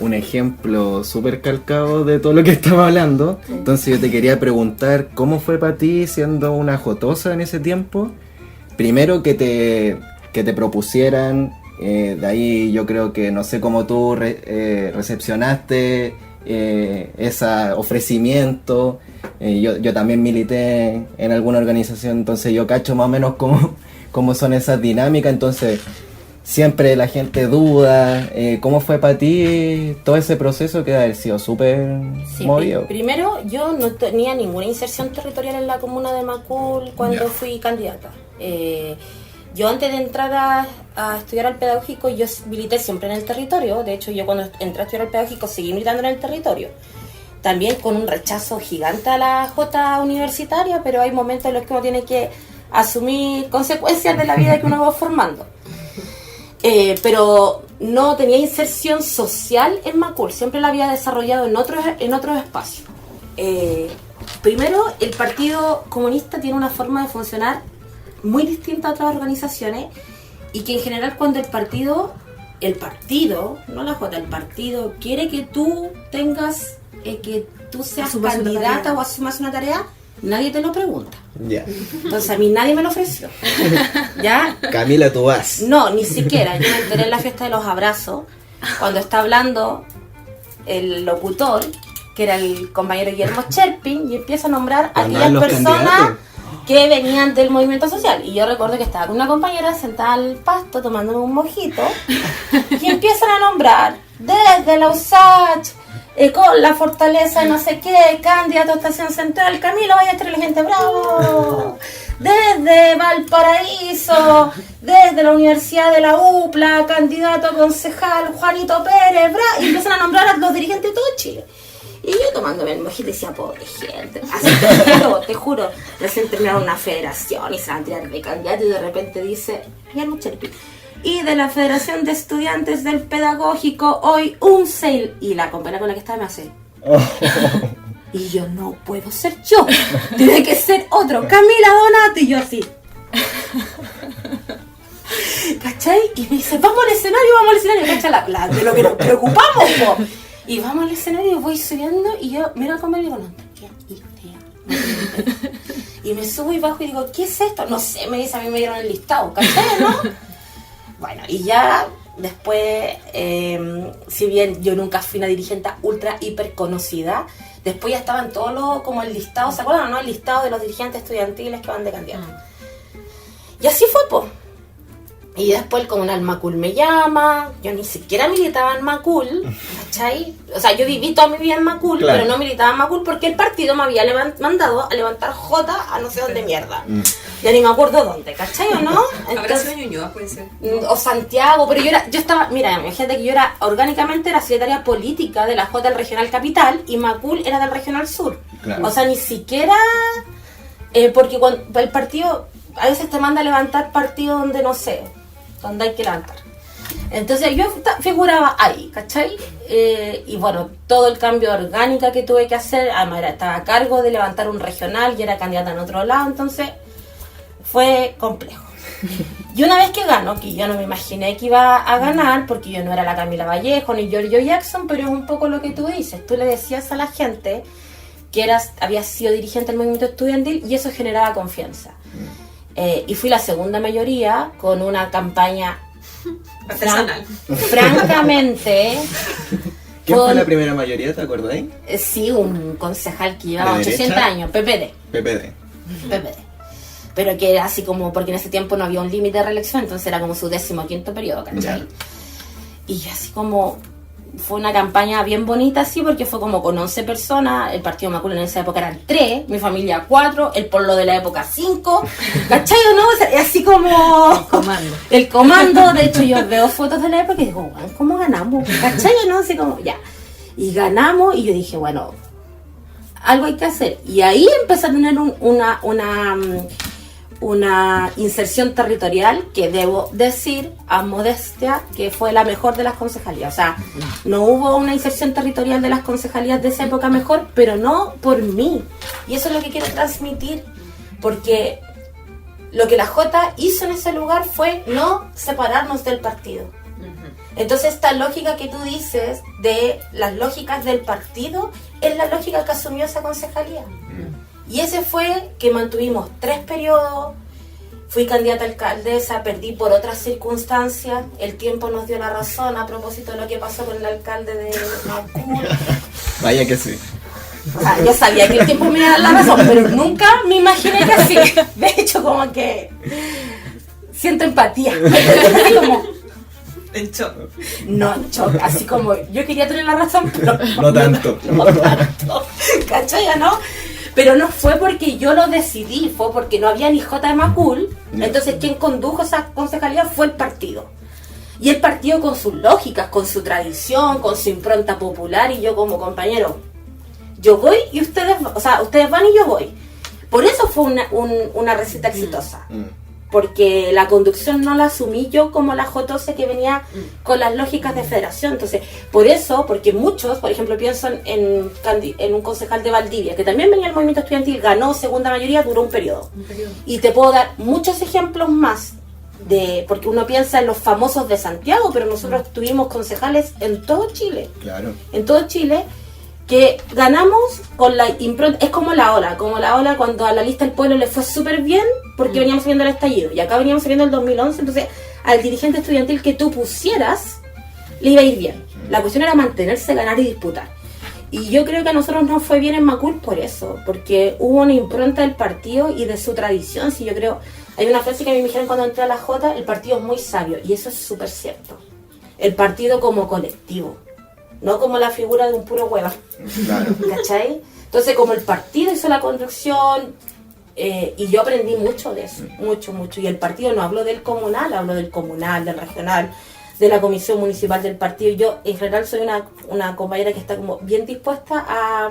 un ejemplo súper calcado de todo lo que estaba hablando. Entonces yo te quería preguntar cómo fue para ti siendo una jotosa en ese tiempo. Primero que te propusieran, de ahí yo creo que no sé cómo tú recepcionaste ese ofrecimiento. Yo también milité en alguna organización, entonces yo cacho más o menos cómo son esas dinámicas. Entonces siempre la gente duda. ¿Cómo fue para ti todo ese proceso que debe haber sido súper movido? Primero, yo no tenía ninguna inserción territorial en la comuna de Macul cuando fui candidata. Yo antes de entrar a estudiar al pedagógico, yo milité siempre en el territorio. De hecho, yo cuando entré a estudiar al pedagógico seguí militando en el territorio. También con un rechazo gigante a la Jota universitaria, pero hay momentos en los que uno tiene que asumir consecuencias de la vida que uno va formando. Pero no tenía inserción social en Macul, siempre la había desarrollado en otros espacios. Primero, el Partido Comunista tiene una forma de funcionar muy distinta a otras organizaciones, y que en general cuando el partido, no la Jota, el partido quiere que tú tengas, que tú seas candidata o asumas una tarea, nadie te lo pregunta. Ya. Entonces a mí nadie me lo ofreció. ¿Ya? Camila, tú vas. No, ni siquiera. Yo me enteré en la fiesta de los abrazos, cuando está hablando el locutor, que era el compañero Guillermo Cherpin, y empieza a nombrar a aquellas personas que venían del movimiento social. Y yo recuerdo que estaba con una compañera sentada al pasto tomándome un mojito, y empiezan a nombrar desde la USACH, con la fortaleza de no sé qué, candidato a Estación Central, Camilo Ballester, la gente, bravo. Desde Valparaíso, desde la Universidad de la UPLA, candidato a concejal Juanito Pérez, bravo. Y empiezan a nombrar a los dirigentes de todo Chile. Y yo tomándome el mojito decía, pobre gente, así te juro, recién terminaron una federación y se van a tirar de candidato, y de repente dice, Guillermo Cherpin, y de la Federación de Estudiantes del Pedagógico, hoy un sale. Y la compañera con la que estaba me hace, y yo, no puedo ser yo, tiene que ser otro, Camila Donato. Y yo así, ¿cachai? Y me dice, vamos al escenario, ¿cachai? De lo que nos preocupamos, po. Y vamos al escenario, voy subiendo, y yo miro al compañero y digo, no tengo idea. Y me subo y bajo y digo, ¿qué es esto? No sé, me dice, a mí me dieron el listado, ¿cachai, no? Bueno, y ya después, si bien yo nunca fui una dirigente ultra hiper conocida, después ya estaban todos los, como el listado, ¿se acuerdan, no? El listado de los dirigentes estudiantiles que van de candidato. Y así fue, pues. Y después el comunal Macul me llama, yo ni siquiera militaba en Macul, ¿cachai? O sea, yo viví toda mi vida en Macul, claro, pero no militaba en Macul porque el partido me había mandado a levantar Jota a no sé dónde mierda. Ya ni me acuerdo dónde, ¿cachai o no? Habrá sido Ñuñoa, puede ser. O Santiago, pero yo estaba, mira, imagínate que yo orgánicamente era secretaria política de la Jota del Regional Capital y Macul era del Regional Sur. Claro. O sea, ni siquiera, porque cuando el partido... a veces te manda a levantar partidos donde no sé, donde hay que levantar. Entonces yo figuraba ahí, ¿cachai? Y bueno, todo el cambio de orgánica que tuve que hacer, además estaba a cargo de levantar un regional y era candidata en otro lado, entonces fue complejo. Y una vez que ganó, que yo no me imaginé que iba a ganar, porque yo no era la Camila Vallejo ni Giorgio Jackson, pero es un poco lo que tú dices, tú le decías a la gente que habías sido dirigente del movimiento estudiantil y eso generaba confianza. Y fui la segunda mayoría con una campaña Artesanal. Francamente. ¿Quién fue la primera mayoría, te acordáis? Sí, un concejal que llevaba ¿De 800 derecha? años, PPD. Pero que era así como, porque en ese tiempo no había un límite de reelección, entonces era como su 15º periodo, ¿cachai? Ya. Y así como, fue una campaña bien bonita, así, porque fue como con 11 personas, el partido Macul en esa época eran 3, mi familia 4, el Polo de la época 5, ¿cachai o no? O sea, así como... El comando, de hecho yo veo fotos de la época y digo, bueno, ¿cómo ganamos? ¿Cachai o no? Así como, ya. Y ganamos y yo dije, bueno, algo hay que hacer. Y ahí empecé a tener una inserción territorial que debo decir a modestia que fue la mejor de las concejalías. O sea, no hubo una inserción territorial de las concejalías de esa época mejor, pero no por mí. Y eso es lo que quiero transmitir, porque lo que la Jota hizo en ese lugar fue no separarnos del partido. Entonces esta lógica que tú dices de las lógicas del partido es la lógica que asumió esa concejalía. Y ese fue que mantuvimos 3 periodos, fui candidata a alcaldesa, perdí por otras circunstancias, el tiempo nos dio la razón a propósito de lo que pasó con el alcalde de Macul. Vaya que sí. O sea, yo sabía que el tiempo me iba a dar la razón, pero nunca me imaginé que así. De hecho, como que siento empatía. Como, En shock. no, en shock, así como yo quería tener la razón, pero No tanto. no tanto. ¿Cachai, no? Pero no fue porque yo lo decidí, fue porque no había ni J de Macul. Entonces quien condujo esa concejalía fue el partido. Y el partido con sus lógicas, con su tradición, con su impronta popular, y yo como compañero, yo voy y ustedes van y yo voy. Por eso fue una receta exitosa. Porque la conducción no la asumí yo como la J12 que venía con las lógicas de federación. Entonces, por eso, porque muchos, por ejemplo, pienso en un concejal de Valdivia, que también venía del movimiento estudiantil, ganó segunda mayoría, duró un periodo. Y te puedo dar muchos ejemplos más, porque uno piensa en los famosos de Santiago, pero nosotros tuvimos concejales en todo Chile. Claro. En todo Chile, que ganamos con la impronta, es como la ola cuando a la lista del pueblo le fue súper bien porque veníamos saliendo del estallido y acá veníamos saliendo el 2011, entonces al dirigente estudiantil que tú pusieras le iba a ir bien. La cuestión era mantenerse, ganar y disputar. Y yo creo que a nosotros nos fue bien en Macul por eso, porque hubo una impronta del partido y de su tradición. Si yo creo, hay una frase que me dijeron cuando entré a la J, el partido es muy sabio, y eso es súper cierto. El partido como colectivo, no como la figura de un puro hueva. Claro. ¿Cachai? Entonces, como el partido hizo la construcción, y yo aprendí mucho de eso, mucho. Y el partido no habló del comunal, habló del comunal, del regional, de la comisión municipal del partido. Y yo, en general, soy una compañera que está como bien dispuesta a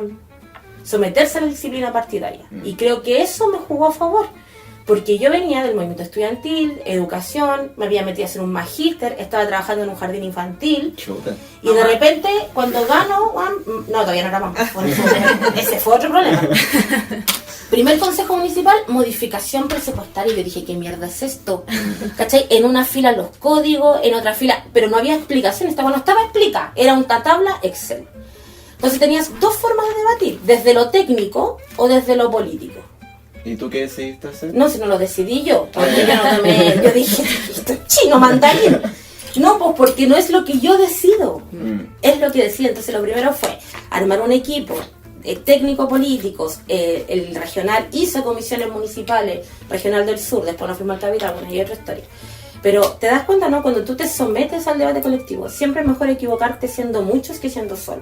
someterse a la disciplina partidaria. Y creo que eso me jugó a favor. Porque yo venía del movimiento estudiantil, educación, me había metido a hacer un magíster, estaba trabajando en un jardín infantil. Chuta. Y de repente, cuando gano, no, todavía no era mamá. Ese fue otro problema. Primer consejo municipal, modificación presupuestaria. Y yo dije, ¿qué mierda es esto? ¿Cachai? En una fila los códigos, en otra fila, pero no había explicación. No estaba explicada, era una tabla Excel. Entonces tenías 2 formas de debatir, desde lo técnico o desde lo político. ¿Y tú qué decidiste hacer? No, si no lo decidí yo, porque yo dije, esto es chino, mandarín. No, pues porque no es lo que yo decido, es lo que decido. Entonces lo primero fue armar un equipo técnico-políticos, el regional hizo comisiones municipales, regional del sur, después nos fuimos al capital, bueno, y otra historia. Pero te das cuenta, ¿no? Cuando tú te sometes al debate colectivo, siempre es mejor equivocarte siendo muchos que siendo solo.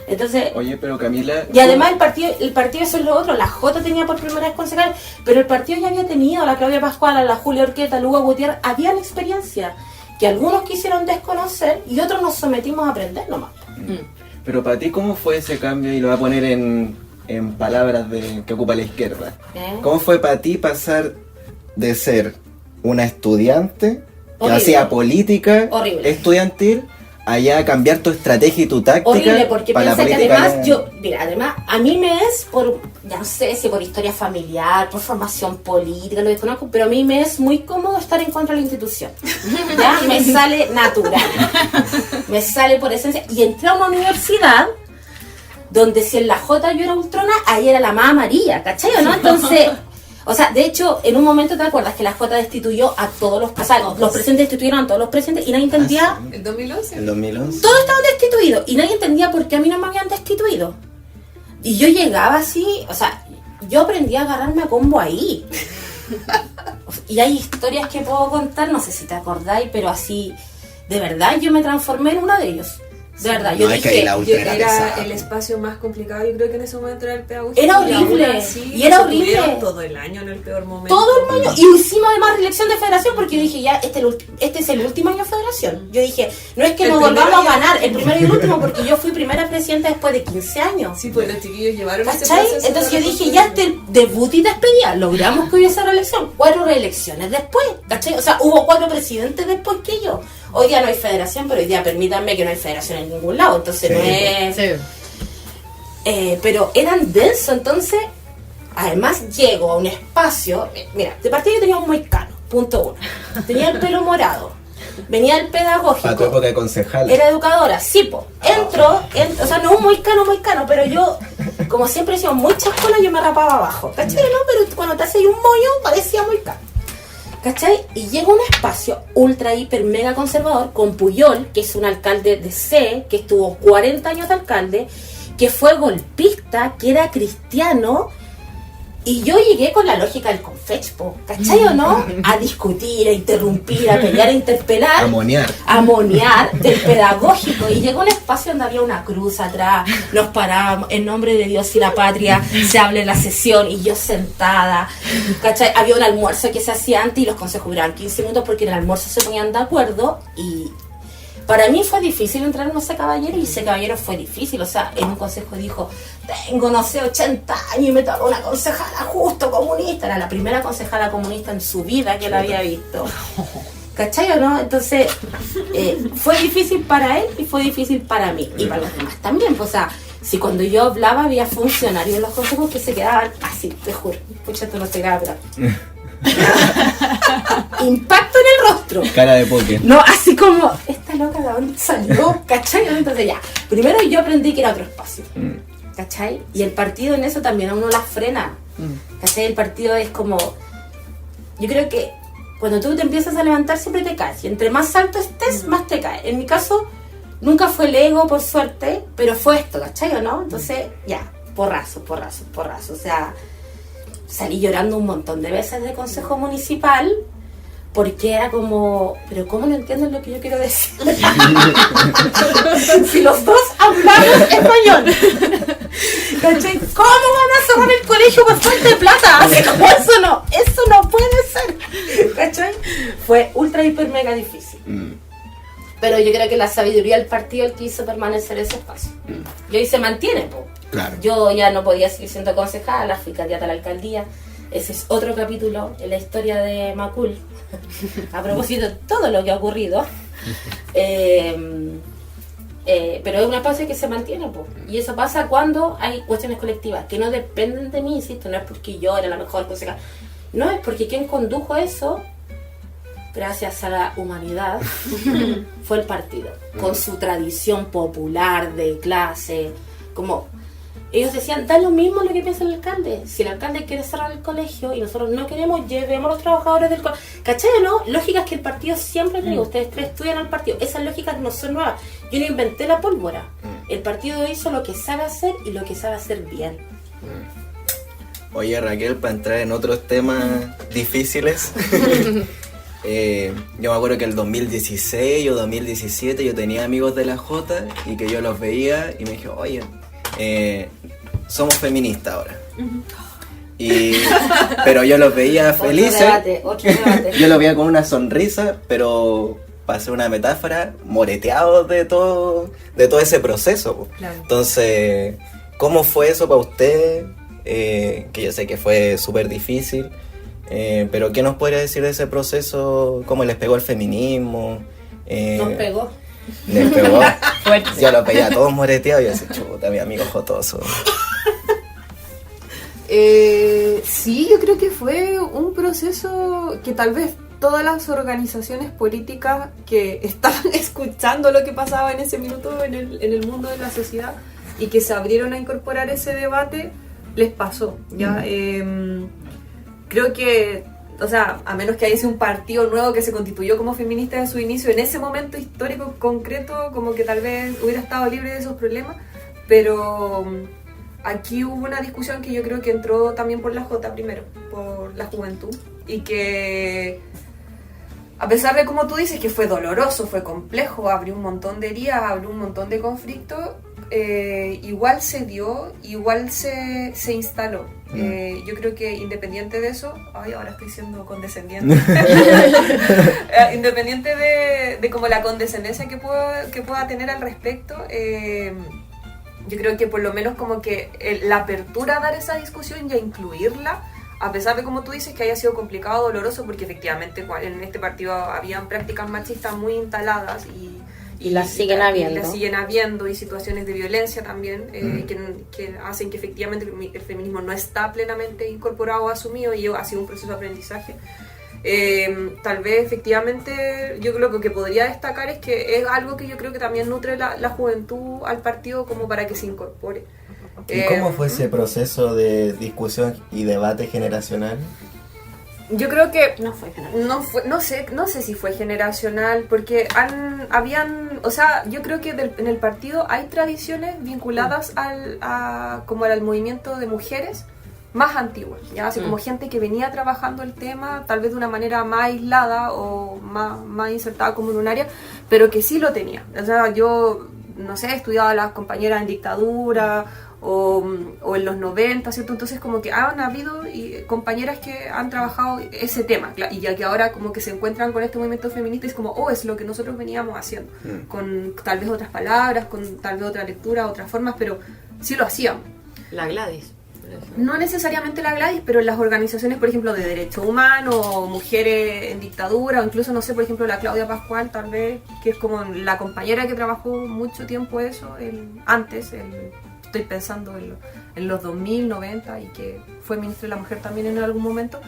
Entonces, oye, pero Camila... y además el partido eso es lo otro, la J tenía por primera vez concejal, pero el partido ya había tenido a la Claudia Pascual, a la Julia Orqueta, a Lugo Gutiérrez, habían experiencia que algunos quisieron desconocer y otros nos sometimos a aprender nomás. Pero para ti, ¿cómo fue ese cambio? Y lo voy a poner en palabras que ocupa la izquierda. ¿Cómo fue para ti pasar de ser una estudiante que Horrible. hacía política Horrible. estudiantil allá a cambiar tu estrategia y tu táctica Horrible, porque para la piensa que política además, además, a mí me es por, ya no sé si por historia familiar, por formación política, lo desconozco, pero a mí me es muy cómodo estar en contra de la institución. Ya, me sale natural. Me sale por esencia. Y entré a una universidad donde si en la J yo era ultrona, ahí era la más amarilla, ¿cachai o no? Entonces, o sea, de hecho, en un momento te acuerdas que la J destituyó a todos los, o sea, los presidentes destituyeron a todos los presidentes y nadie entendía. ¿El 2011? En 2011. Todos estaban destituidos y nadie entendía por qué a mí no me habían destituido. Y yo llegaba así, o sea, yo aprendí a agarrarme a combo ahí. Y hay historias que puedo contar, no sé si te acordáis, pero así, de verdad, yo me transformé en uno de ellos. De verdad, yo No, es que dije, ahí la ultra era Era pesada. el espacio más complicado, yo creo que en ese momento era el pedagógico. Era y horrible, aún así y era se horrible. tuvieron todo el año en el peor momento. todo el año, y hicimos además elección de federación porque yo dije, ya, este es el último año de federación. Yo dije, no es que El nos primero volvamos a y el ganar el último. primero y el último, porque yo fui primera presidenta después de 15 años. Sí, pues los chiquillos llevaron ese ¿Cachai? proceso Entonces yo para dije, construir. ya este debut y despedida, logramos que hubiese reelección. 4 reelecciones después, ¿cachai? O sea, hubo 4 presidentes después que yo. Hoy día no hay federación, pero hoy día permítanme que no hay federación en ningún lado, entonces Sí. no es... Sí. Pero eran densos, entonces, además llego a un espacio, mira, de partida yo tenía un moicano, punto 1. Tenía el pelo morado, venía el pedagógico. Para tu época de concejal. Era educadora, sí, po. Entro, o sea, no un moicano, pero yo, como siempre he sido muy chascona, yo me rapaba abajo. ¿Cachai? No, pero cuando te hacías un moño, parecía moicano. ¿Cachai? Y llega un espacio ultra, hiper, mega conservador con Puyol, que es un alcalde de C, que estuvo 40 años de alcalde, que fue golpista, que era cristiano. Y yo llegué con la lógica del Confechpo, ¿cachai o no? A discutir, a interrumpir, a pelear, a interpelar. Amoniar del pedagógico. Y llegó un espacio donde había una cruz atrás, nos parábamos, en nombre de Dios y la patria, se habla en la sesión, y yo sentada, ¿cachai? Había un almuerzo que se hacía antes y los consejos duraban 15 minutos porque en el almuerzo se ponían de acuerdo. Y para mí fue difícil entrar en ese caballero, y ese caballero fue difícil. O sea, en un consejo dijo, tengo, no sé, 80 años y me tocó una concejala justo comunista. Era la primera concejala comunista en su vida que la había visto. ¿Cachai o no? Entonces, fue difícil para él y fue difícil para mí. Y para los demás también. Pues, o sea, si cuando yo hablaba había funcionarios en los consejos que se quedaban así, te juro. Escucha, esto no se graba, pero... impacto en el rostro. Cara de póker. No, así como, esta loca de dónde salió, ¿cachai? Entonces ya, primero yo aprendí que era otro espacio, ¿cachai? Y el partido en eso también a uno la frena, ¿cachai? El partido es como, yo creo que cuando tú te empiezas a levantar siempre te caes, y entre más alto estés, más te caes. En mi caso, nunca fue el ego, por suerte, pero fue esto, ¿cachai o no? Entonces, ya, porrazo, o sea... Salí llorando un montón de veces del consejo municipal porque era como, pero ¿cómo no entienden lo que yo quiero decir? Si los dos hablamos español. ¿Cachai? ¿Cómo van a cerrar el colegio por falta de plata? Así como eso no puede ser. ¿Cachai? Fue ultra, hiper, mega difícil. Pero yo creo que la sabiduría del partido el que hizo permanecer ese espacio. Y hoy se mantiene, po. Claro. Yo ya no podía seguir siendo concejala, fui candidata a la alcaldía. Ese es otro capítulo en la historia de Macul. A propósito de todo lo que ha ocurrido. Pero es una fase que se mantiene, po. Y eso pasa cuando hay cuestiones colectivas que no dependen de mí, insisto, no es porque yo era la mejor concejala. No, es porque quien condujo eso, gracias a la humanidad, fue el partido. Con su tradición popular de clase, como... Ellos decían, da lo mismo lo que piensa el alcalde. Si el alcalde quiere cerrar el colegio y nosotros no queremos, llevemos a los trabajadores del colegio. ¿Cachai o no? Lógicas que el partido siempre te digo, ustedes 3 estudian al partido. Esas lógicas no son nuevas. Yo no inventé la pólvora. El partido hizo lo que sabe hacer y lo que sabe hacer bien. Oye, Raquel, para entrar en otros temas difíciles, yo me acuerdo que el 2016 o 2017 yo tenía amigos de la J y que yo los veía y me dije, oye, somos feministas ahora. Pero yo los veía felices. Otro debate. Yo los veía con una sonrisa, pero para hacer una metáfora, moreteados de todo ese proceso. Claro. Entonces, ¿cómo fue eso para usted? Que yo sé que fue súper difícil. Pero ¿qué nos podría decir de ese proceso? ¿Cómo les pegó el feminismo? Nos pegó. Les pegó. Fuerte. Yo lo veía todos moreteados y yo decía, chuta, mi amigo jotoso. Sí, yo creo que fue un proceso que tal vez todas las organizaciones políticas que estaban escuchando lo que pasaba en ese minuto en el mundo de la sociedad y que se abrieron a incorporar ese debate, les pasó, ¿ya? Creo que, o sea, a menos que haya un partido nuevo que se constituyó como feminista en su inicio, en ese momento histórico concreto, como que tal vez hubiera estado libre de esos problemas, pero aquí hubo una discusión que yo creo que entró también por la Jota primero, por la juventud, y que a pesar de, como tú dices, que fue doloroso, fue complejo, abrió un montón de heridas, abrió un montón de conflictos, igual se dio, igual se instaló. Yo creo que independiente de eso, ay, ahora estoy siendo condescendiente, independiente de como la condescendencia que pueda tener al respecto, yo creo que por lo menos como que la apertura a dar esa discusión y a incluirla, a pesar de, como tú dices, que haya sido complicado, doloroso, porque efectivamente en este partido habían prácticas machistas muy instaladas y las siguen habiendo. Y las siguen habiendo, y situaciones de violencia también, que hacen que efectivamente el feminismo no está plenamente incorporado o asumido, y ha sido un proceso de aprendizaje. Tal vez efectivamente yo creo que lo que podría destacar es que es algo que yo creo que también nutre la juventud al partido como para que se incorpore. ¿Y cómo fue ese proceso de discusión y debate generacional? Yo creo que No fue generacional. no sé si fue generacional, porque o sea, yo creo que en el partido hay tradiciones vinculadas como al movimiento de mujeres más antiguas, ya así como gente que venía trabajando el tema tal vez de una manera más aislada o más insertada como en un área, pero que sí lo tenía. O sea, yo no sé, estudiaba a las compañeras en dictadura o en los 90, ¿cierto? Entonces como que han habido compañeras que han trabajado ese tema, y ya que ahora como que se encuentran con este movimiento feminista, es como, es lo que nosotros veníamos haciendo, con tal vez otras palabras, con tal vez otra lectura, otras formas, pero sí lo hacíamos. La Gladys. No necesariamente la Gladys, pero en las organizaciones, por ejemplo, de derechos humanos, o mujeres en dictadura, o incluso, no sé, por ejemplo, la Claudia Pascual, tal vez, que es como la compañera que trabajó mucho tiempo eso, estoy pensando en los 2000, 90, y que fue ministra de la Mujer también en algún momento,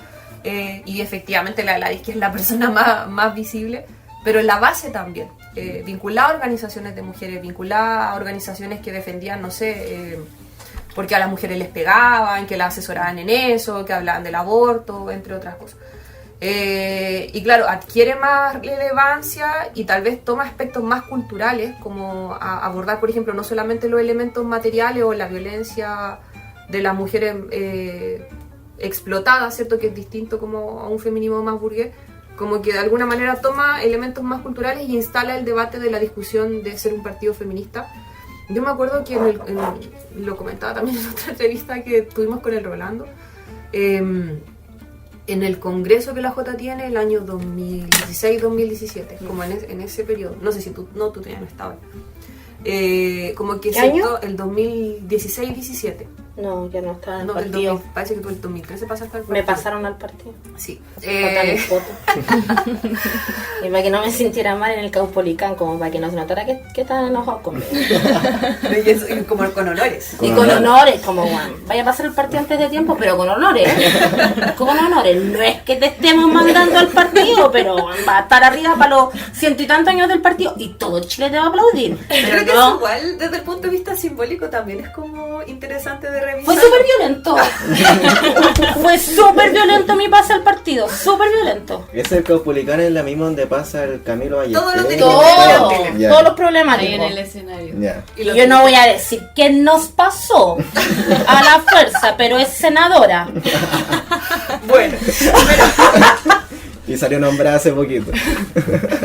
y efectivamente la Gladys, que es la persona más visible, pero en la base también, vinculada a organizaciones de mujeres, vinculada a organizaciones que defendían, no sé, porque a las mujeres les pegaban, que las asesoraban en eso, que hablaban del aborto, entre otras cosas. Y claro, adquiere más relevancia y tal vez toma aspectos más culturales, como abordar, por ejemplo, no solamente los elementos materiales o la violencia de las mujeres explotadas, ¿cierto? Que es distinto como a un feminismo más burgués, como que de alguna manera toma elementos más culturales y instala el debate de la discusión de ser un partido feminista. Yo me acuerdo que lo comentaba también en otra entrevista que tuvimos con el Rolando, en el congreso que la Jota tiene el año 2016-2017, como en ese periodo, no sé si tú ya no estabas, como que ¿Qué año? el 2016-17. No, yo no estaba en el No, partido. parece que tú el 2013 pasaste al partido. Me pasaron al partido. Sí. Jota mi foto. Y para que no me sintiera mal en el Caupolicán, como para que no se notara que estaban enojados conmigo. Como con honores. Y con honores, como Juan. Vaya a pasar el partido antes de tiempo, pero con honores. Con honores. No es que te estemos mandando al partido, pero va a estar arriba para los 100 y tantos años del partido y todo Chile te va a aplaudir. Creo Pero que no. es igual, desde el punto de vista simbólico también es como interesante de revisar. Fue súper violento. Fue súper violento mi pase al partido. Súper violento. ¿Ese el Caupolicán es la misma donde pasa el Camilo Ballester? Todos los Ya. Todos los Ahí problemáticos. en el escenario. Ya. Y yo no voy a decir qué nos pasó a la fuerza, pero es senadora. Bueno, Y salió nombrada hace poquito.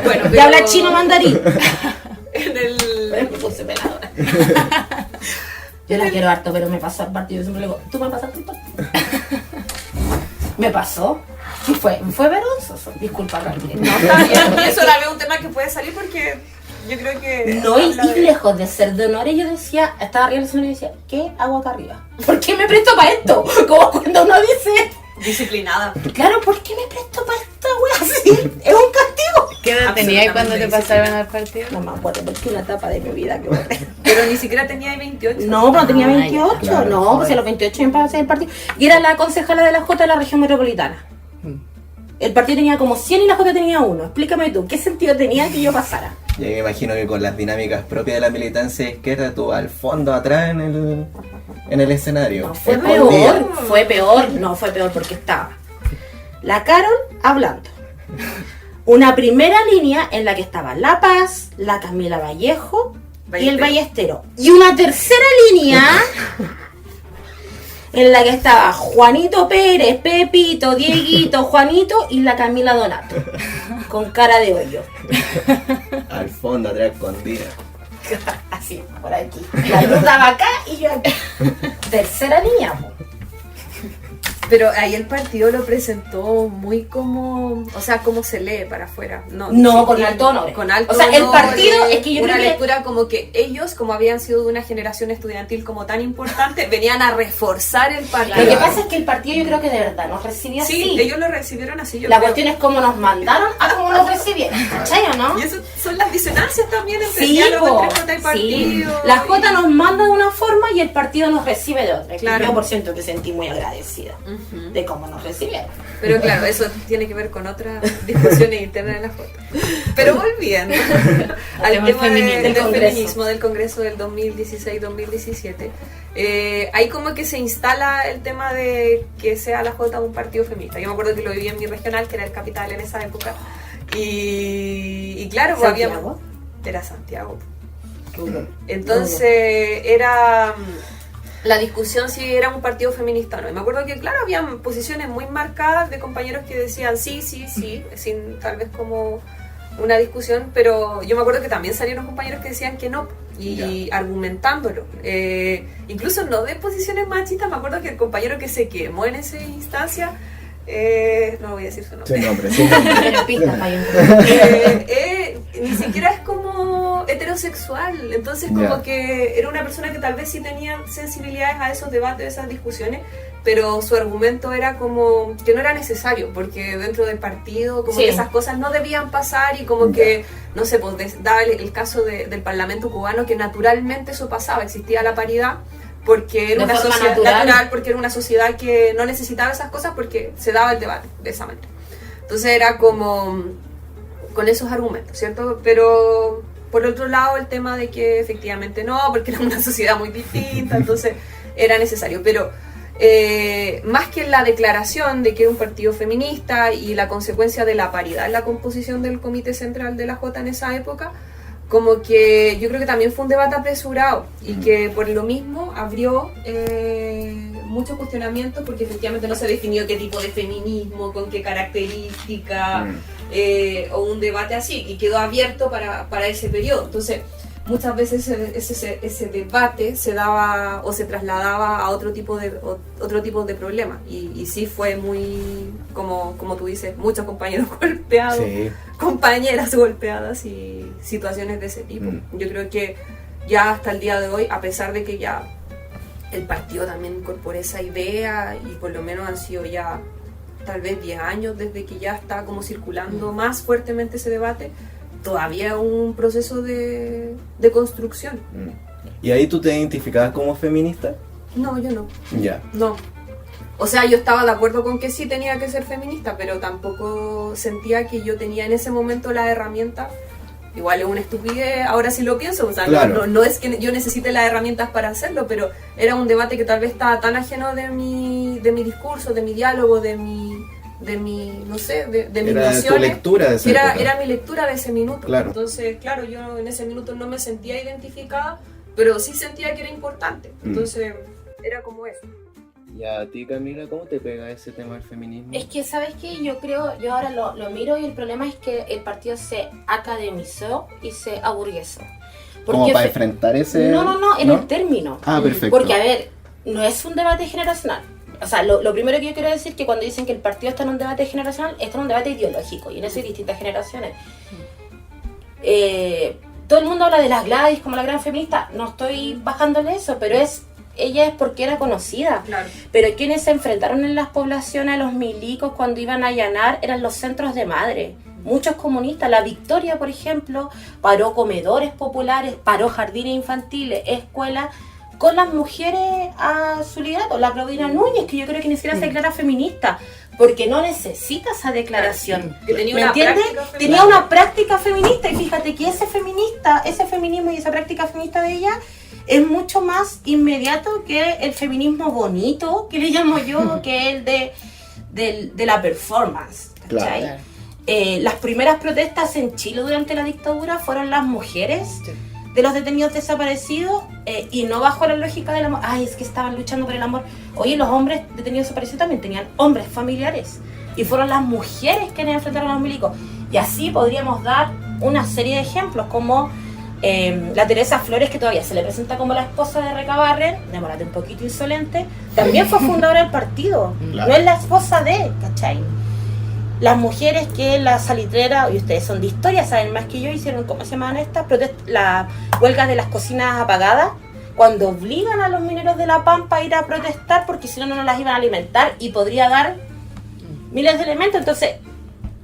bueno, Y habla chino mandarín. En el... Me puse peladora. Yo la quiero harto, pero me pasó al partido. Yo siempre le digo, ¿tú me pasaste el partido? Me pasó. Y fue vergonzoso. Disculpa, Raquel. No, está bien. Y eso la veo un tema que puede salir porque yo creo que... No, y habla de- lejos de ser de honores, yo decía, estaba arriba del escenario y decía, ¿qué hago acá arriba? ¿Por qué me presto para esto? Como cuando uno dice, Disciplinada. Claro, ¿por qué me presto para esta wea así? Es un castigo. ¿Qué edad tenías cuando te pasaron al partido? No me acuerdo, porque una etapa de mi vida que borré. Pero ni siquiera tenía 28. No, pero tenía Ah, 28. ya, claro. No, pues a los 28 me pasé el partido. Y era la concejala de la Jota de la región metropolitana. El partido tenía como 100 y la Jota tenía 1. Explícame tú, ¿qué sentido tenía que yo pasara? Y ahí me imagino que con las dinámicas propias de la militancia de izquierda, tú al fondo, atrás en el escondida. No, fue peor. No, fue peor porque estaba la Carol hablando. Una primera línea en la que estaba La Paz, la Camila Vallejo y el Ballestero. Y una tercera línea en la que estaba Juanito Pérez, Pepito, Dieguito, Juanito y la Camila Donato. Con cara de hoyo. Al fondo, atrás, escondida. Así, por aquí. La luz estaba acá y yo aquí. Tercera línea, po. Pero ahí el partido lo presentó muy como, o sea, como se lee para afuera. No, sí, con alto honor. Con alto O sea, el honor, partido es que yo una creo que... lectura como que ellos, como habían sido de una generación estudiantil como tan importante, venían a reforzar el partido. Lo que pasa es que el partido yo creo que de verdad nos recibió Sí, así. ellos lo recibieron así. Yo La creo. cuestión es cómo nos mandaron a cómo nos recibieron. ¿Cachai o no? Y eso son las disonancias también entre Sí, diálogo po, entre Jota y sí. partido. La Jota nos manda de una forma y el partido nos recibe de otra. Claro. Yo por ciento que sentí muy agradecida de cómo nos recibieron. Pero claro, eso tiene que ver con otras discusiones internas de la Jota. Pero volviendo al Tema tema del del Congreso. feminismo del Congreso del 2016-2017, ahí como que se instala el tema de que sea la Jota un partido feminista. Yo me acuerdo que lo viví en mi regional, que era el Capital en esa época. Y claro, pues, ¿Santiago? era Santiago. Entonces era la discusión si era un partido feminista o no. Y me acuerdo que, claro, había posiciones muy marcadas de compañeros que decían sí, sin tal vez como una discusión, pero yo me acuerdo que también salieron compañeros que decían que no, y argumentándolo. Incluso no de posiciones machistas, me acuerdo que el compañero que se quemó en esa instancia, no voy a decir su nombre. Sin nombre, sin nombre. Pero pistas para yo. Ni siquiera es como heterosexual, entonces como Ya. que era una persona que tal vez sí tenía sensibilidades a esos debates, a esas discusiones, pero su argumento era como que no era necesario, porque dentro del partido como Sí. que esas cosas no debían pasar y como que, no sé, pues daba el caso del Parlamento cubano, que naturalmente eso pasaba, existía la paridad, porque era De una forma sociedad natural. porque era una sociedad que no necesitaba esas cosas porque se daba el debate de esa manera. Entonces era como con esos argumentos, ¿cierto? Pero por otro lado el tema de que efectivamente no, porque era una sociedad muy distinta, entonces era necesario. Pero más que la declaración de que era un partido feminista y la consecuencia de la paridad en la composición del Comité Central de la Jota en esa época, como que yo creo que también fue un debate apresurado y que por lo mismo abrió muchos cuestionamientos, porque efectivamente no se definió qué tipo de feminismo, con qué característica, o un debate así, y quedó abierto para ese periodo. Entonces muchas veces ese debate se daba o se trasladaba a otro tipo de problemas, y sí fue muy, como tú dices, muchos compañeros golpeados, Sí. compañeras golpeadas y situaciones de ese tipo. Yo creo que ya hasta el día de hoy, a pesar de que ya el partido también incorporó esa idea y por lo menos han sido ya tal vez 10 años desde que ya está como circulando más fuertemente ese debate, todavía un proceso de construcción. ¿Y ahí tú te identificabas como feminista? No, yo no. Ya. No. O sea, yo estaba de acuerdo con que sí tenía que ser feminista, pero tampoco sentía que yo tenía en ese momento la herramienta. Igual es una estupidez, ahora sí lo pienso, o sea, Claro. no es que yo necesite las herramientas para hacerlo, pero era un debate que tal vez estaba tan ajeno de mi discurso, de mi diálogo, de mi no sé, de mis Era tu nociones. lectura de esa época. Era mi lectura de ese minuto. Claro. Entonces, claro, yo en ese minuto no me sentía identificada, pero sí sentía que era importante. Entonces, era como eso. ¿Y a ti, Camila, cómo te pega ese tema del feminismo? Es que, ¿sabes qué? Yo creo, yo ahora lo miro y el problema es que el partido se academizó y se aburguesó. ¿Como para enfrentar ese...? No, en el término. Ah, perfecto. Porque, a ver, no es un debate generacional. O sea, lo primero que yo quiero decir es que cuando dicen que el partido está en un debate generacional, está en un debate ideológico, y en eso hay distintas generaciones. Todo el mundo habla de las Gladys como la gran feminista, no estoy bajándole eso, pero es ella es porque era conocida. Claro. Pero quienes se enfrentaron en las poblaciones a los milicos cuando iban a allanar eran los centros de madre. Muchos comunistas, la Victoria, por ejemplo, paró comedores populares, paró jardines infantiles, escuelas, con las mujeres a su liderato. La Claudina Núñez, que yo creo que ni siquiera se declara feminista, porque no necesita esa declaración. Que tenía ¿Me una entiendes? práctica feminista. Tenía una práctica feminista, y fíjate que ese feminismo y esa práctica feminista de ella es mucho más inmediato que el feminismo bonito, que le llamo yo, que es el de la performance. ¿Cachai? Claro. Las primeras protestas en Chile durante la dictadura fueron las mujeres de los detenidos desaparecidos, y no bajo la lógica del amor. Ay, es que estaban luchando por el amor. Oye, los hombres detenidos desaparecidos también tenían hombres familiares, y fueron las mujeres quienes enfrentaron a los milicos. Y así podríamos dar una serie de ejemplos, como la Teresa Flores, que todavía se le presenta como la esposa de Recabarren, demórate un poquito insolente, también fue fundadora del partido. Claro. No es la esposa de, ¿cachai? Las mujeres que la salitrera, y ustedes son de historia, saben más que yo, hicieron, ¿cómo se llaman estas? Las huelgas de las cocinas apagadas, cuando obligan a los mineros de La Pampa a ir a protestar, porque si no, no las iban a alimentar, y podría dar miles de elementos. Entonces,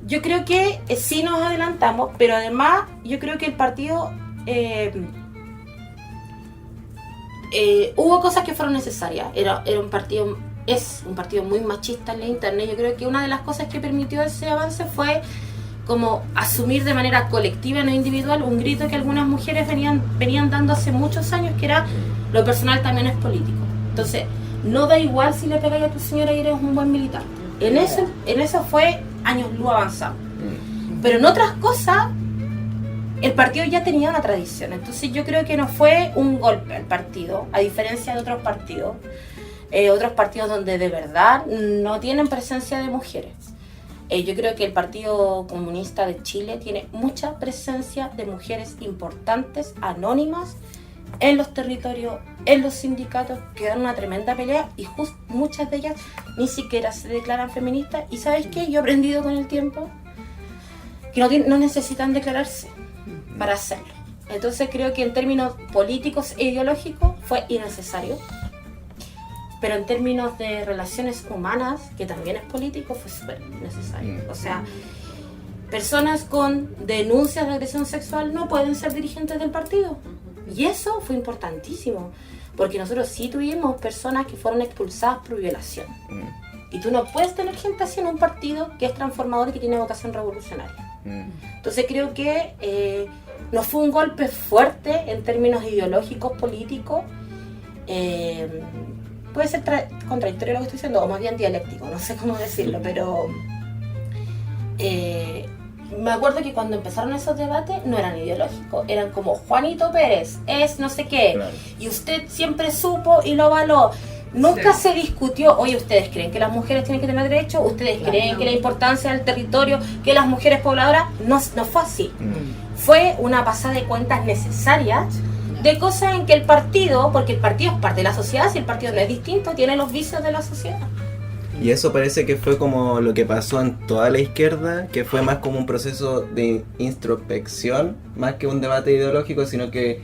yo creo que sí nos adelantamos, pero además yo creo que el partido, hubo cosas que fueron necesarias. Era un partido... Es un partido muy machista en la interna. Yo creo que una de las cosas que permitió ese avance fue como asumir de manera colectiva, no individual, un grito que algunas mujeres venían dando hace muchos años, que era: lo personal también es político. Entonces, no da igual si le pegáis a tu señora y eres un buen militar. En eso fue años luz avanzado. Pero en otras cosas, el partido ya tenía una tradición. Entonces yo creo que no fue un golpe al partido, a diferencia de otros partidos donde de verdad no tienen presencia de mujeres. Yo creo que el Partido Comunista de Chile tiene mucha presencia de mujeres importantes, anónimas, en los territorios, en los sindicatos, que dan una tremenda pelea, y muchas de ellas ni siquiera se declaran feministas. Y ¿sabes qué? Yo he aprendido con el tiempo que no necesitan declararse para hacerlo. Entonces creo que en términos políticos e ideológicos fue innecesario. Pero en términos de relaciones humanas, que también es político, fue súper necesario. O sea, personas con denuncias de agresión sexual no pueden ser dirigentes del partido. Y eso fue importantísimo, porque nosotros sí tuvimos personas que fueron expulsadas por violación. Y tú no puedes tener gente así en un partido que es transformador y que tiene vocación revolucionaria. Entonces creo que no fue un golpe fuerte en términos ideológicos, políticos. Puede ser contradictorio lo que estoy diciendo, o más bien dialéctico, no sé cómo decirlo, pero me acuerdo que cuando empezaron esos debates no eran ideológicos, eran como: Juanito Pérez es no sé qué, claro, y usted siempre supo y lo avaló. Nunca se discutió: oye, ¿ustedes creen que las mujeres tienen que tener derechos? ¿Ustedes creen que la importancia del territorio, que las mujeres pobladoras? No fue así. Fue una pasada de cuentas necesaria de cosas en que el partido, porque el partido es parte de la sociedad, si el partido no es distinto, tiene los vicios de la sociedad. Y eso parece que fue como lo que pasó en toda la izquierda, que fue más como un proceso de introspección, más que un debate ideológico, sino que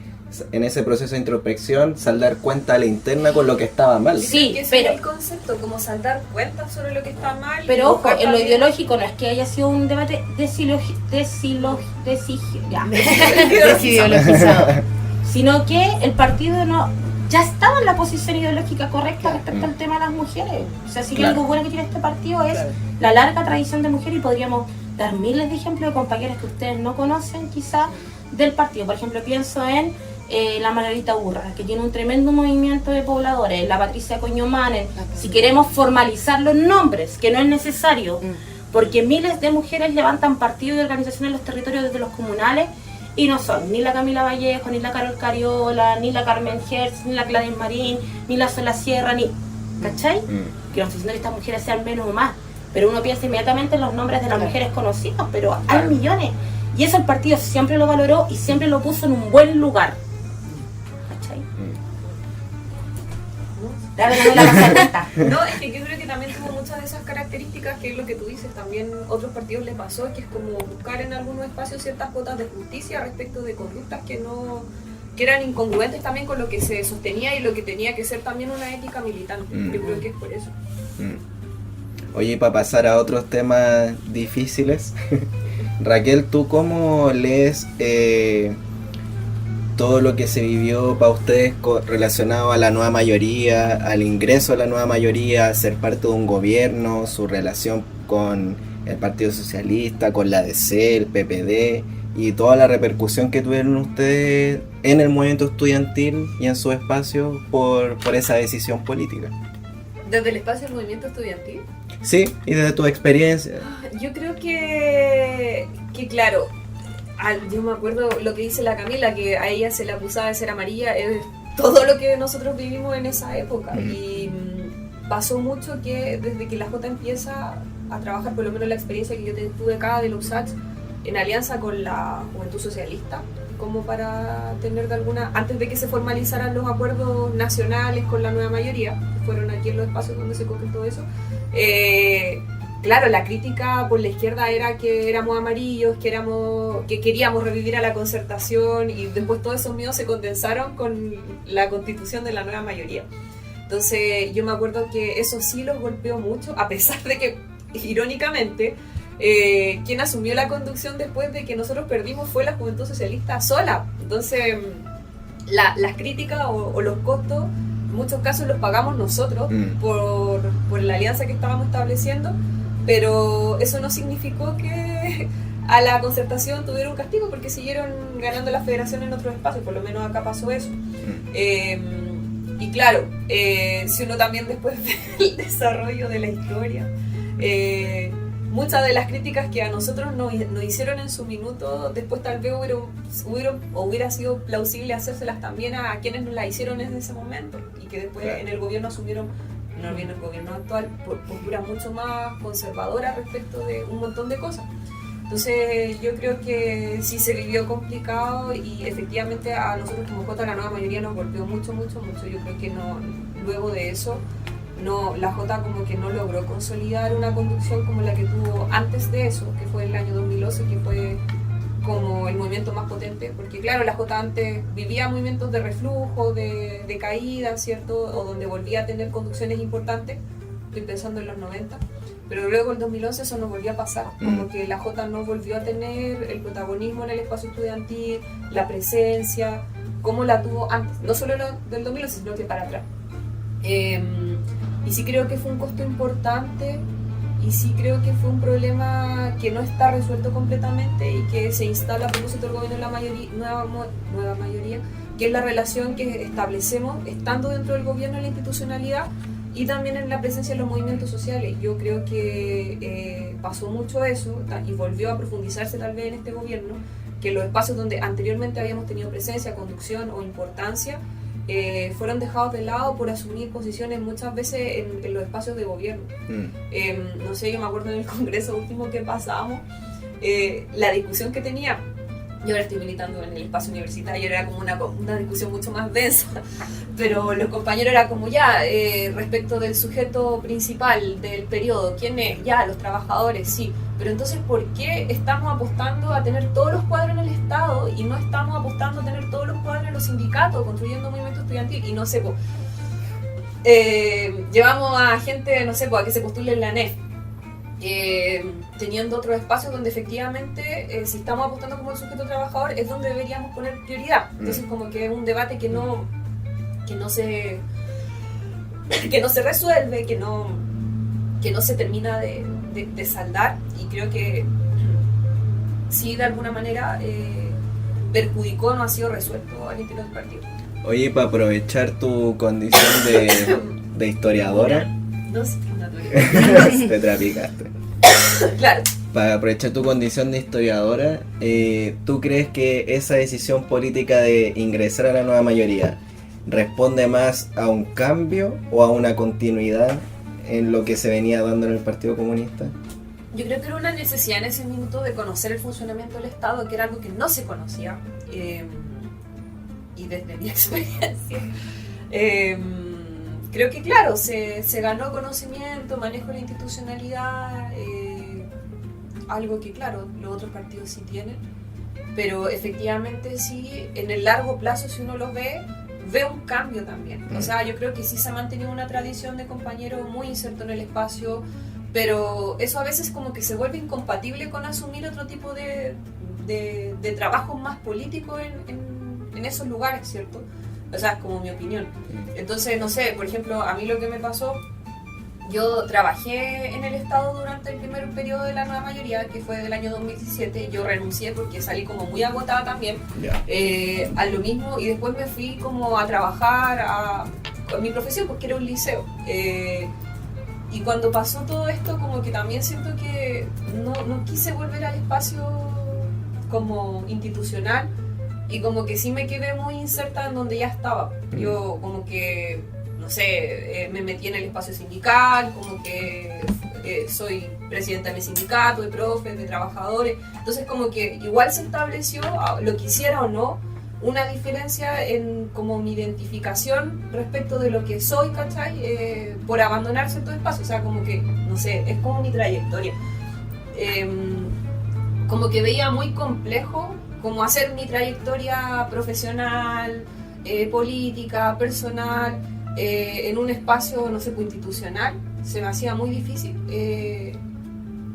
en ese proceso de introspección, saldar cuenta a la interna con lo que estaba mal. Sí, pero el concepto, como saldar cuenta sobre lo que está mal. Pero ojo, en lo ideológico no es que haya sido un debate desideologizado, sino que el partido ya estaba en la posición ideológica correcta respecto al tema de las mujeres. O sea, si algo bueno que tiene este partido es la larga tradición de mujeres, y podríamos dar miles de ejemplos de compañeras que ustedes no conocen quizás del partido. Por ejemplo, pienso en la Margarita Urra, que tiene un tremendo movimiento de pobladores, la Patricia Coñomanen. Si queremos formalizar los nombres, que no es necesario, porque miles de mujeres levantan partidos y organizaciones en los territorios desde los comunales, y no son ni la Camila Vallejo, ni la Carol Cariola, ni la Carmen Hertz, ni la Gladys Marín, ni la Sola Sierra, ni... ¿Cachai? Que no estoy diciendo que estas mujeres sean menos o más, pero uno piensa inmediatamente en los nombres de las mujeres conocidas, pero hay millones. Y eso el partido siempre lo valoró y siempre lo puso en un buen lugar. ¿Cachai? No, es que yo creo que también tuvo muchas de esas características, que es lo que tú dices, también otros partidos les pasó, que es como buscar en algunos espacios ciertas cuotas de justicia respecto de conductas que que eran incongruentes también con lo que se sostenía y lo que tenía que ser también una ética militante. Yo creo que es por eso. Oye, para pasar a otros temas difíciles, Raquel, ¿tú cómo lees todo lo que se vivió para ustedes relacionado a la nueva mayoría, al ingreso a la nueva mayoría, a ser parte de un gobierno, su relación con el Partido Socialista, con la DC, el PPD y toda la repercusión que tuvieron ustedes en el movimiento estudiantil y en su espacio por esa decisión política? ¿Desde el espacio del movimiento estudiantil? Sí, y desde tu experiencia. Yo creo que claro, yo me acuerdo lo que dice la Camila, que a ella se le acusaba de ser amarilla, es todo lo que nosotros vivimos en esa época. Y pasó mucho que desde que la Jota empieza a trabajar, por lo menos la experiencia que yo tuve acá de los USACH, en alianza con la Juventud Socialista, como para tener de alguna, antes de que se formalizaran los acuerdos nacionales con la nueva mayoría, que fueron aquí en los espacios donde se concretó eso, claro, la crítica por la izquierda era que éramos amarillos, que queríamos revivir a la Concertación, y después todos esos miedos se condensaron con la constitución de la nueva mayoría. Entonces yo me acuerdo que eso sí los golpeó mucho, a pesar de que, irónicamente, quien asumió la conducción después de que nosotros perdimos fue la Juventud Socialista sola. Entonces las críticas o los costos en muchos casos los pagamos nosotros por la alianza que estábamos estableciendo, pero eso no significó que a la Concertación tuviera un castigo, porque siguieron ganando la federación en otros espacios, por lo menos acá pasó eso. Y claro, si uno también después del desarrollo de la historia, muchas de las críticas que a nosotros nos hicieron en su minuto, después tal vez hubiera sido plausible hacérselas también a quienes nos las hicieron en ese momento, y que después en el gobierno asumieron, no bien el gobierno actual, posturas mucho más conservadoras respecto de un montón de cosas. Entonces yo creo que sí se vivió complicado, y efectivamente a nosotros como Jota la nueva mayoría nos golpeó mucho. Yo creo que luego de eso la Jota como que no logró consolidar una conducción como la que tuvo antes de eso, que fue el año 2011, que fue como el movimiento más potente, porque claro, la Jota antes vivía movimientos de reflujo, de caída, ¿cierto? O donde volvía a tener conducciones importantes, estoy pensando en los 90, pero luego en 2011 eso no volvió a pasar, como que la Jota no volvió a tener el protagonismo en el espacio estudiantil, la presencia, como la tuvo antes, no solo del 2011, sino que para atrás. Y sí creo que fue un costo importante, y sí creo que fue un problema que no está resuelto completamente y que se instala a propósito del gobierno de la nueva mayoría, que es la relación que establecemos estando dentro del gobierno en la institucionalidad y también en la presencia de los movimientos sociales. Yo creo que pasó mucho eso, y volvió a profundizarse tal vez en este gobierno, que los espacios donde anteriormente habíamos tenido presencia, conducción o importancia, fueron dejados de lado por asumir posiciones muchas veces en los espacios de gobierno. No sé, yo me acuerdo en el congreso último que pasamos, la discusión que tenía, yo ahora estoy militando en el espacio universitario, era como una discusión mucho más densa, pero los compañeros era como respecto del sujeto principal del periodo, ¿quién es? Los trabajadores, sí, pero entonces ¿por qué estamos apostando a tener todos los cuadros en el Estado y no estamos apostando a tener todos los cuadros en los sindicatos, construyendo un movimiento estudiantil? Y no sé, llevamos a gente, no sé, a que se postule en la NEF, teniendo otros espacios donde efectivamente si estamos apostando como el sujeto trabajador es donde deberíamos poner prioridad. Entonces como que es un debate que no se resuelve, que no se termina de saldar, y creo que sí de alguna manera perjudicó, no ha sido resuelto al interior del partido. Oye, para aprovechar tu condición de historiadora, no sé, natural. te trapicaste. Claro. Para aprovechar tu condición de historiadora, ¿tú crees que esa decisión política de ingresar a la nueva mayoría responde más a un cambio o a una continuidad en lo que se venía dando en el Partido Comunista? Yo creo que era una necesidad en ese minuto de conocer el funcionamiento del Estado, que era algo que no se conocía, y desde mi experiencia creo que claro, se ganó conocimiento, manejo de la institucionalidad, algo que claro, los otros partidos sí tienen, pero efectivamente sí, en el largo plazo, si uno lo ve un cambio también. O sea, yo creo que sí se ha mantenido una tradición de compañero muy inserto en el espacio, pero eso a veces como que se vuelve incompatible con asumir otro tipo de trabajo más político en esos lugares, ¿cierto? O sea, es como mi opinión. Entonces, no sé, por ejemplo, a mí lo que me pasó, yo trabajé en el Estado durante el primer periodo de la nueva mayoría, que fue del año 2017. Yo renuncié porque salí como muy agotada también, a lo mismo, y después me fui como a trabajar con mi profesión, porque era un liceo. Y cuando pasó todo esto, como que también siento que no quise volver al espacio como institucional, y como que sí me quedé muy inserta en donde ya estaba. Yo como que, no sé, me metí en el espacio sindical, como que soy presidenta de mi sindicato, de profes, de trabajadores. Entonces como que igual se estableció, lo quisiera o no, una diferencia en como mi identificación respecto de lo que soy, ¿cachai? Por abandonar cierto espacio. O sea, como que, no sé, es como mi trayectoria. Como que veía muy complejo como hacer mi trayectoria profesional, política, personal, en un espacio, no sé, institucional. Se me hacía muy difícil.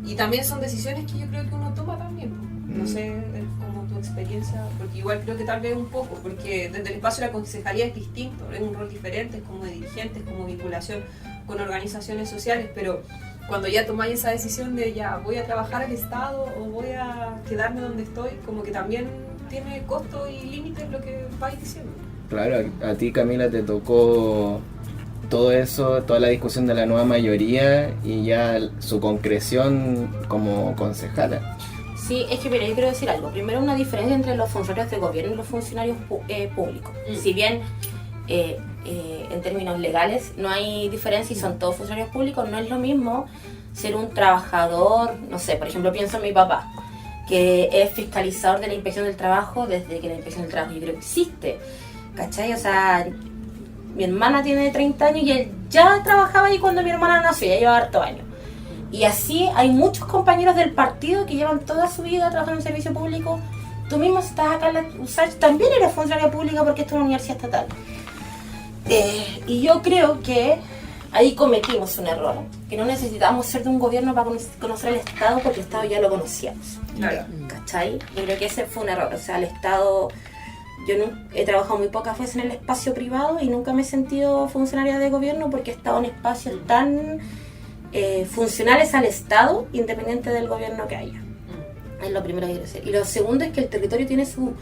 Y también son decisiones que yo creo que uno toma también. No sé, como tu experiencia, porque igual creo que tal vez un poco, porque desde el espacio de la concejalía es distinto, es un rol diferente, es como de dirigentes, como vinculación con organizaciones sociales, pero cuando ya tomáis esa decisión de ya voy a trabajar al Estado o voy a quedarme donde estoy, como que también tiene costo y límites lo que vais diciendo. Claro, a ti, Camila, te tocó todo eso, toda la discusión de la nueva mayoría y ya su concreción como concejala. Sí, es que mira, yo quiero decir algo. Primero, una diferencia entre los funcionarios de gobierno y los funcionarios públicos. Si bien en términos legales no hay diferencia y son todos funcionarios públicos, no es lo mismo ser un trabajador, no sé, por ejemplo, pienso en mi papá, que es fiscalizador de la Inspección del Trabajo desde que la Inspección del Trabajo yo creo que existe, ¿cachai? O sea, mi hermana tiene 30 años y él ya trabajaba ahí cuando mi hermana nació, ya lleva harto años. Y así hay muchos compañeros del partido que llevan toda su vida trabajando en servicio público. Tú mismo estás acá en la USACH, también eres funcionaria pública porque esto es una universidad estatal. Y yo creo que ahí cometimos un error, que no necesitábamos ser de un gobierno para conocer el Estado, porque el Estado ya lo conocíamos. Claro. ¿Cachai? Yo creo que ese fue un error. O sea, el Estado, yo he trabajado muy pocas veces en el espacio privado y nunca me he sentido funcionaria de gobierno porque he estado en espacios tan funcionales al Estado, independiente del gobierno que haya. Es lo primero que quiero decir. Y lo segundo es que el territorio tiene su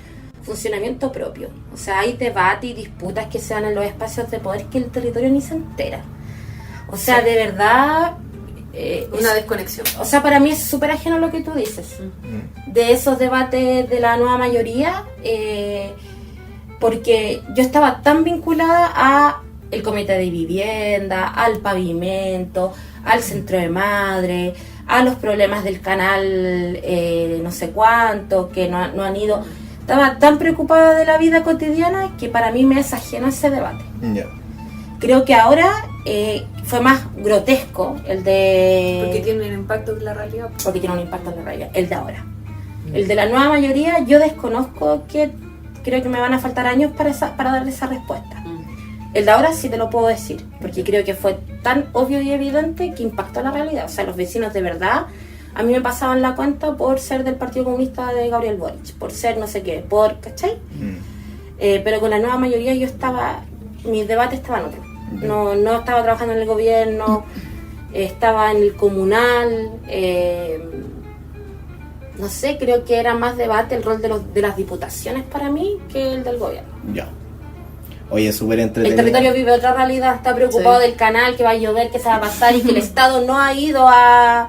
funcionamiento propio. O sea, hay debate y disputas que se dan en los espacios de poder que el territorio ni se entera. O sea, de verdad... una desconexión. O sea, para mí es súper ajeno lo que tú dices. De esos debates de la nueva mayoría, porque yo estaba tan vinculada a el comité de vivienda, al pavimento, al centro de madre, a los problemas del canal no sé cuánto, que no han ido... Estaba tan preocupada de la vida cotidiana que para mí me es ajeno ese debate. Creo que ahora fue más grotesco el de... Porque tiene un impacto en la realidad. Porque tiene un impacto en la realidad, el de ahora. El de la nueva mayoría yo desconozco, que creo que me van a faltar años para darle esa respuesta. El de ahora sí te lo puedo decir, porque creo que fue tan obvio y evidente que impactó la realidad. O sea, los vecinos de verdad... A mí me pasaban la cuenta por ser del Partido Comunista de Gabriel Boric, por ser no sé qué, ¿cachai? Pero con la nueva mayoría yo estaba, mis debates estaban otros. No estaba trabajando en el gobierno, estaba en el comunal, no sé, creo que era más debate el rol de las diputaciones para mí que el del gobierno. Ya. Oye, súper entretenido. El territorio vive otra realidad, está preocupado del canal, que va a llover, que se va a pasar y que el Estado no ha ido a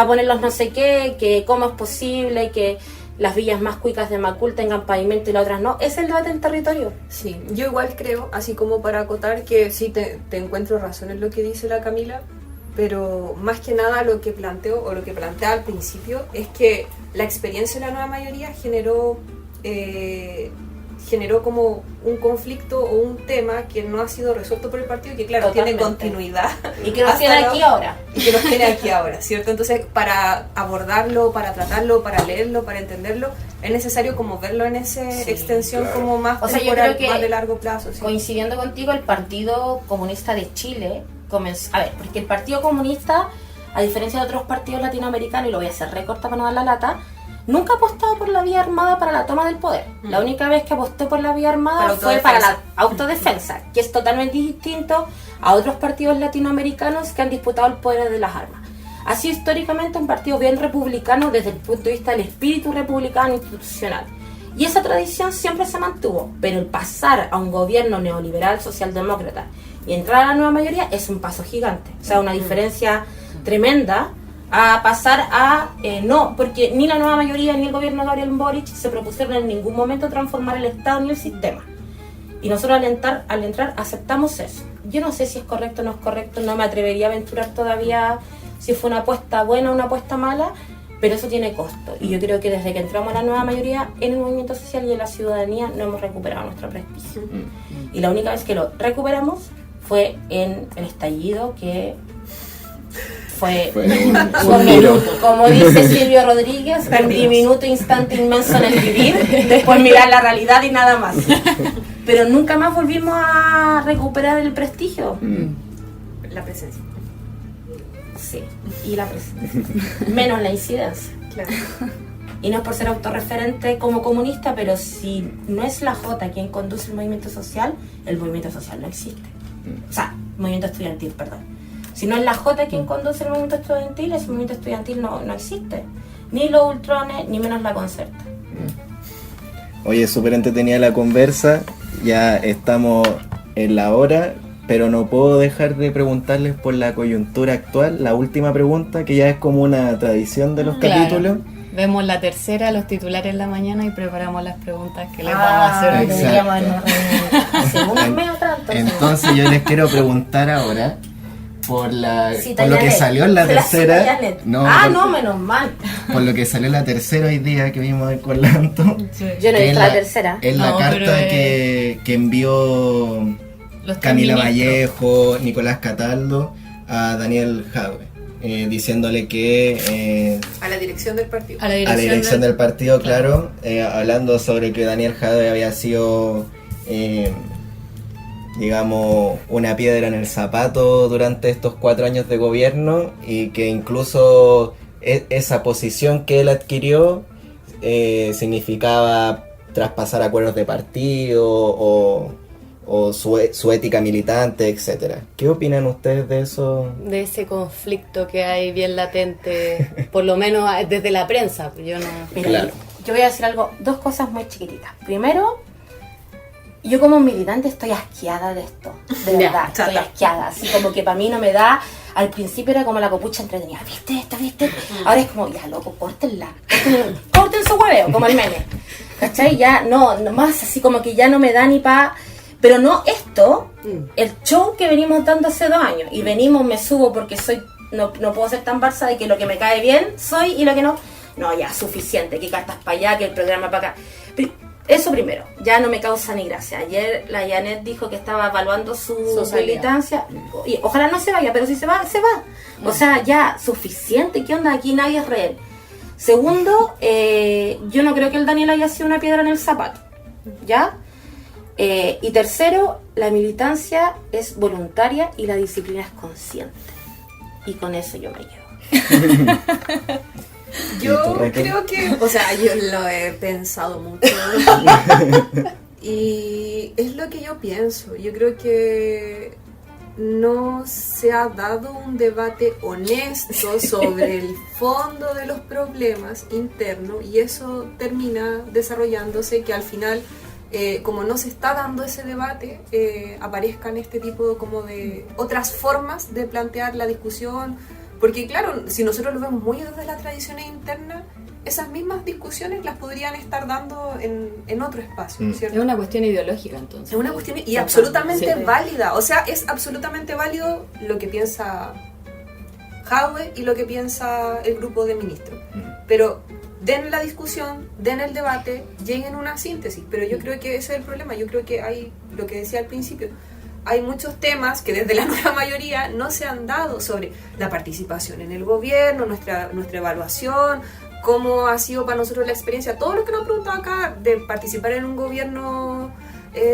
poner los no sé qué, que cómo es posible que las villas más cuicas de Macul tengan pavimento y las otras no. Es el debate del territorio. Sí, yo igual creo, así como para acotar, que sí te encuentro razón en lo que dice la Camila, pero más que nada lo que planteo, o lo que plantea al principio, es que la experiencia de la nueva mayoría generó como un conflicto o un tema que no ha sido resuelto por el partido y que claro, Totalmente. tiene continuidad. Y que nos tiene aquí ahora. Y que nos tiene aquí ahora, ¿cierto? Entonces, para abordarlo, para tratarlo, para leerlo, para entenderlo, es necesario como verlo en esa Sí, extensión claro. como más O sea, yo temporal, creo que más de largo plazo. Sí. Coincidiendo contigo, el Partido Comunista de Chile comenzó... A ver, porque el Partido Comunista, a diferencia de otros partidos latinoamericanos, y lo voy a hacer recorta para no dar la lata, nunca ha apostado por la vía armada para la toma del poder. La única vez que apostó por la vía armada fue para la autodefensa, que es totalmente distinto a otros partidos latinoamericanos que han disputado el poder de las armas. Ha sido históricamente un partido bien republicano desde el punto de vista del espíritu republicano institucional. Y esa tradición siempre se mantuvo, pero el pasar a un gobierno neoliberal socialdemócrata y entrar a la nueva mayoría es un paso gigante. O sea, una diferencia tremenda a pasar a no, porque ni la nueva mayoría ni el gobierno de Gabriel Boric se propusieron en ningún momento transformar el Estado ni el sistema. Y nosotros al entrar aceptamos eso. Yo no sé si es correcto o no es correcto, no me atrevería a aventurar todavía si fue una apuesta buena o una apuesta mala, pero eso tiene costo. Y yo creo que desde que entramos a la nueva mayoría en el movimiento social y en la ciudadanía no hemos recuperado nuestro prestigio. Y la única vez que lo recuperamos fue en el estallido, que fue un minuto, como dice Silvio Rodríguez, un diminuto instante inmenso en el vivir, después mirar la realidad y nada más. Pero nunca más volvimos a recuperar el prestigio. La presencia. Sí, y la presencia. Menos la incidencia. Claro. Y no es por ser autorreferente como comunista, pero si no es la Jota quien conduce el movimiento social no existe. O sea, movimiento estudiantil, perdón. Si no es la Jota quien conduce el movimiento estudiantil, ese movimiento estudiantil no existe. Ni los ultrones, ni menos la Concerta. Oye, súper entretenida la conversa, ya estamos en la hora, pero no puedo dejar de preguntarles por la coyuntura actual, la última pregunta, que ya es como una tradición de los Claro. capítulos. Vemos la tercera, los titulares en la mañana y preparamos las preguntas que les vamos a hacer. exacto. Deberíamos habernos reunido hace un mes atrás, Entonces yo les quiero preguntar ahora por por lo que salió en la Fue tercera. cita Janet. No, no, menos mal. por lo que salió en la tercera hoy día que vimos con Lanto. Yo no he que visto la tercera. Es la No, pero carta es- que envió Los tres Camila ministros. Vallejo, Nicolás Cataldo a Daniel Jadwe, diciéndole que A la dirección del partido. A la a la dirección del partido, claro, hablando sobre que Daniel Jadwe había sido, digamos, una piedra en el zapato durante estos 4 años de gobierno y que incluso esa posición que él adquirió significaba traspasar acuerdos de partido o su ética militante, etcétera. ¿Qué opinan ustedes de eso? De ese conflicto que hay bien latente, por lo menos desde la prensa. Yo no. Mira, Claro. yo voy a decir dos cosas muy chiquititas. Primero, yo como militante estoy asqueada de esto. De Ya, verdad, estoy asqueada. Así como que para mí no me da... Al principio era como la copucha entretenida. ¿Viste esto? ¿Viste? Ahora es como, ya loco, córtenla. Corten su hueveo, como el meme. ¿Cachai? Ya, no más así como que ya no me da ni pa... Pero no esto, el show que venimos dando hace 2 años. Y venimos, me subo porque soy... No puedo ser tan barça de que lo que me cae bien soy y lo que no... No, ya, suficiente. Que cartas para allá, que el programa para acá. Eso primero, ya no me causa ni gracia. Ayer la Janet dijo que estaba evaluando su salida. militancia. Y ojalá no se vaya, pero si se va, se va. O sea, ya, suficiente. ¿Qué onda? Aquí nadie es real. Segundo, yo no creo que el Daniel haya sido una piedra en el zapato. ¿Ya? Y tercero, la militancia es voluntaria y la disciplina es consciente. Y con eso yo me quedo. ¿Y tú, Yo Raquel? creo que, o sea, yo lo he pensado mucho y es lo que yo pienso. Yo creo que no se ha dado un debate honesto sobre el fondo de los problemas internos y eso termina desarrollándose que al final, como no se está dando ese debate, aparezcan este tipo como de otras formas de plantear la discusión. Porque claro, si nosotros lo vemos muy desde las tradiciones internas, esas mismas discusiones las podrían estar dando en otro espacio, Es ¿cierto? una cuestión ideológica, entonces. Es una cuestión y absolutamente Sí. válida. O sea, es absolutamente válido lo que piensa Jadwe y lo que piensa el grupo de ministros. Pero den la discusión, den el debate, lleguen a una síntesis. Pero yo creo que ese es el problema. Yo creo que hay, lo que decía al principio, hay muchos temas que desde la nueva mayoría no se han dado sobre la participación en el gobierno, nuestra evaluación, cómo ha sido para nosotros la experiencia. Todos los que nos han preguntado acá de participar en un gobierno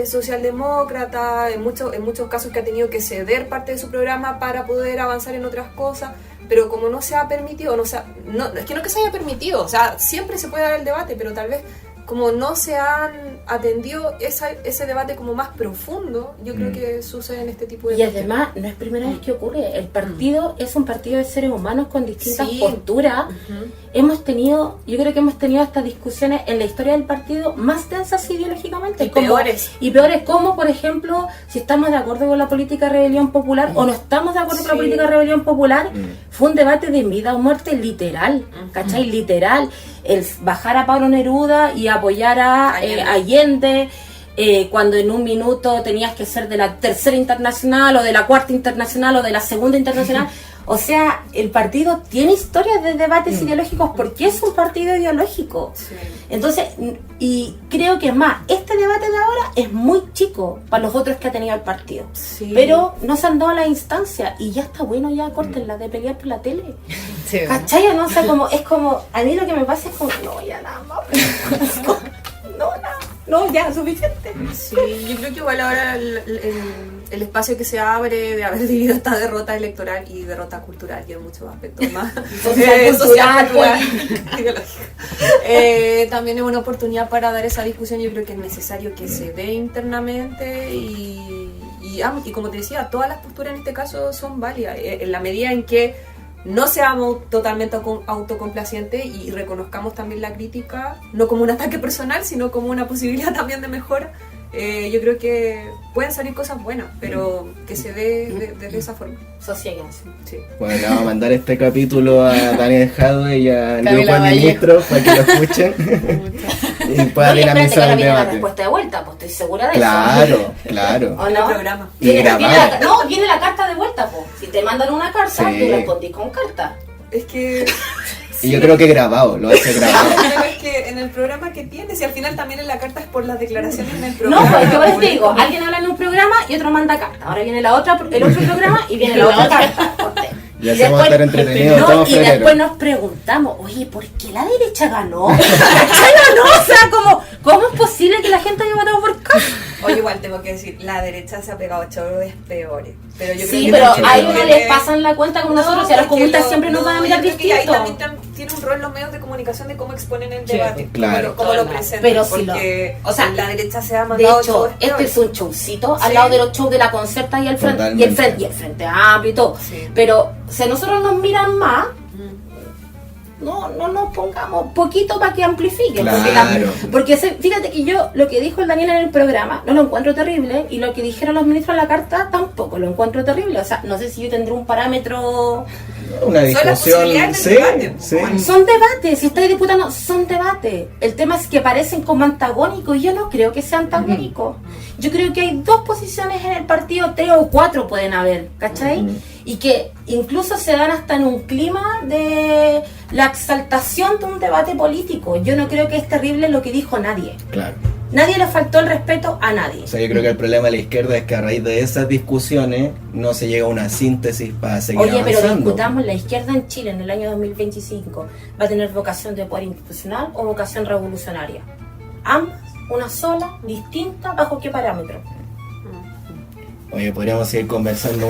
socialdemócrata, en muchos casos que ha tenido que ceder parte de su programa para poder avanzar en otras cosas, pero como no se ha permitido, es que no que se haya permitido, o sea, siempre se puede dar el debate, pero tal vez como no se han atendido ese debate como más profundo, yo creo que sucede en este tipo de... Y además, no es primera vez que ocurre, el partido es un partido de seres humanos con distintas posturas. Yo creo que hemos tenido estas discusiones en la historia del partido más densas ideológicamente. Y peores, como por ejemplo, si estamos de acuerdo con la política de rebelión popular o no estamos de acuerdo con la política de rebelión popular, fue un debate de vida o muerte literal, ¿cachai? Literal. El bajar a Pablo Neruda y apoyar a Allende, cuando en un minuto tenías que ser de la tercera internacional o de la cuarta internacional o de la segunda internacional. O sea, el partido tiene historias de debates ideológicos porque es un partido ideológico. Entonces, y creo que es más, este debate de ahora es muy chico para los otros que ha tenido el partido. Pero no se han dado las instancias y ya está bueno, ya córtenla de pelear por la tele. ¿Cachai? No, o sea, es como, a mí lo que me pasa es como, no, ya nada más. No, ya, suficiente. Sí, yo creo que igual ahora el espacio que se abre de haber vivido esta derrota electoral y derrota cultural y en muchos aspectos más social, también es una oportunidad para dar esa discusión. Yo creo que es necesario que se dé internamente y como te decía, todas las posturas en este caso son válidas en la medida en que no seamos totalmente autocomplacientes y reconozcamos también la crítica, no como un ataque personal, sino como una posibilidad también de mejora. Yo creo que pueden salir cosas buenas, pero que se dé de esa forma. Sosiéguense. Sí. Bueno, le vamos a mandar este capítulo a Daniel Jadwe y al grupo de ministros para que lo escuchen y pueda dinamizar el debate. La respuesta de vuelta, pues estoy segura de eso. Claro. ¿O no? Programa. Viene la carta de vuelta, pues. Si te mandan una carta, tú respondís con carta. Es que... Y yo creo que grabado, lo hace grabado. Pero es que en el programa que tienes, y al final también en la carta es por las declaraciones en el programa. No, pues yo les digo, alguien habla en un programa y otro manda carta. Ahora viene el otro programa y viene la otra carta. Y hacemos estar entretenidos todos y después nos preguntamos, oye, ¿por qué la derecha ganó? ¿La derecha ganó? O sea, ¿cómo es posible que la gente haya votado por Kast? Oye, igual tengo que decir, la derecha se ha pegado chorros peores. Pero yo sí, creo que pero a ellos no les pasan la cuenta como nosotros, y a los comunistas siempre nos van a mirar distinto. Ahí también tiene un rol los medios de comunicación de cómo exponen el debate, claro, cómo lo presentan. Pero porque o sea, la derecha se ha mandado. De hecho, este es un showcito al lado de los shows de la Concerta y el Frente Amplio y todo. Sí. Pero si a nosotros nos miran más, no nos pongamos poquito para que amplifiquen. Claro. Porque fíjate que yo, lo que dijo el Daniel en el programa, no lo encuentro terrible, y lo que dijeron los ministros en la carta, tampoco lo encuentro terrible. O sea, no sé si yo tendré un parámetro... Una discusión, Son debates, si estáis disputando, son debates. El tema es que parecen como antagónicos, y yo no creo que sean antagónicos. Yo creo que hay dos posiciones en el partido, 3 o 4 pueden haber, ¿cachai? Y que incluso se dan hasta en un clima de la exaltación de un debate político. Yo no creo que es terrible lo que dijo nadie. Claro. Nadie le faltó el respeto a nadie. O sea, yo creo que el problema de la izquierda es que a raíz de esas discusiones no se llega a una síntesis para seguir avanzando. Oye, pero discutamos, la izquierda en Chile en el año 2025 va a tener vocación de poder institucional o vocación revolucionaria. Ambas, una sola, distinta, ¿bajo qué parámetro? Oye, podríamos seguir conversando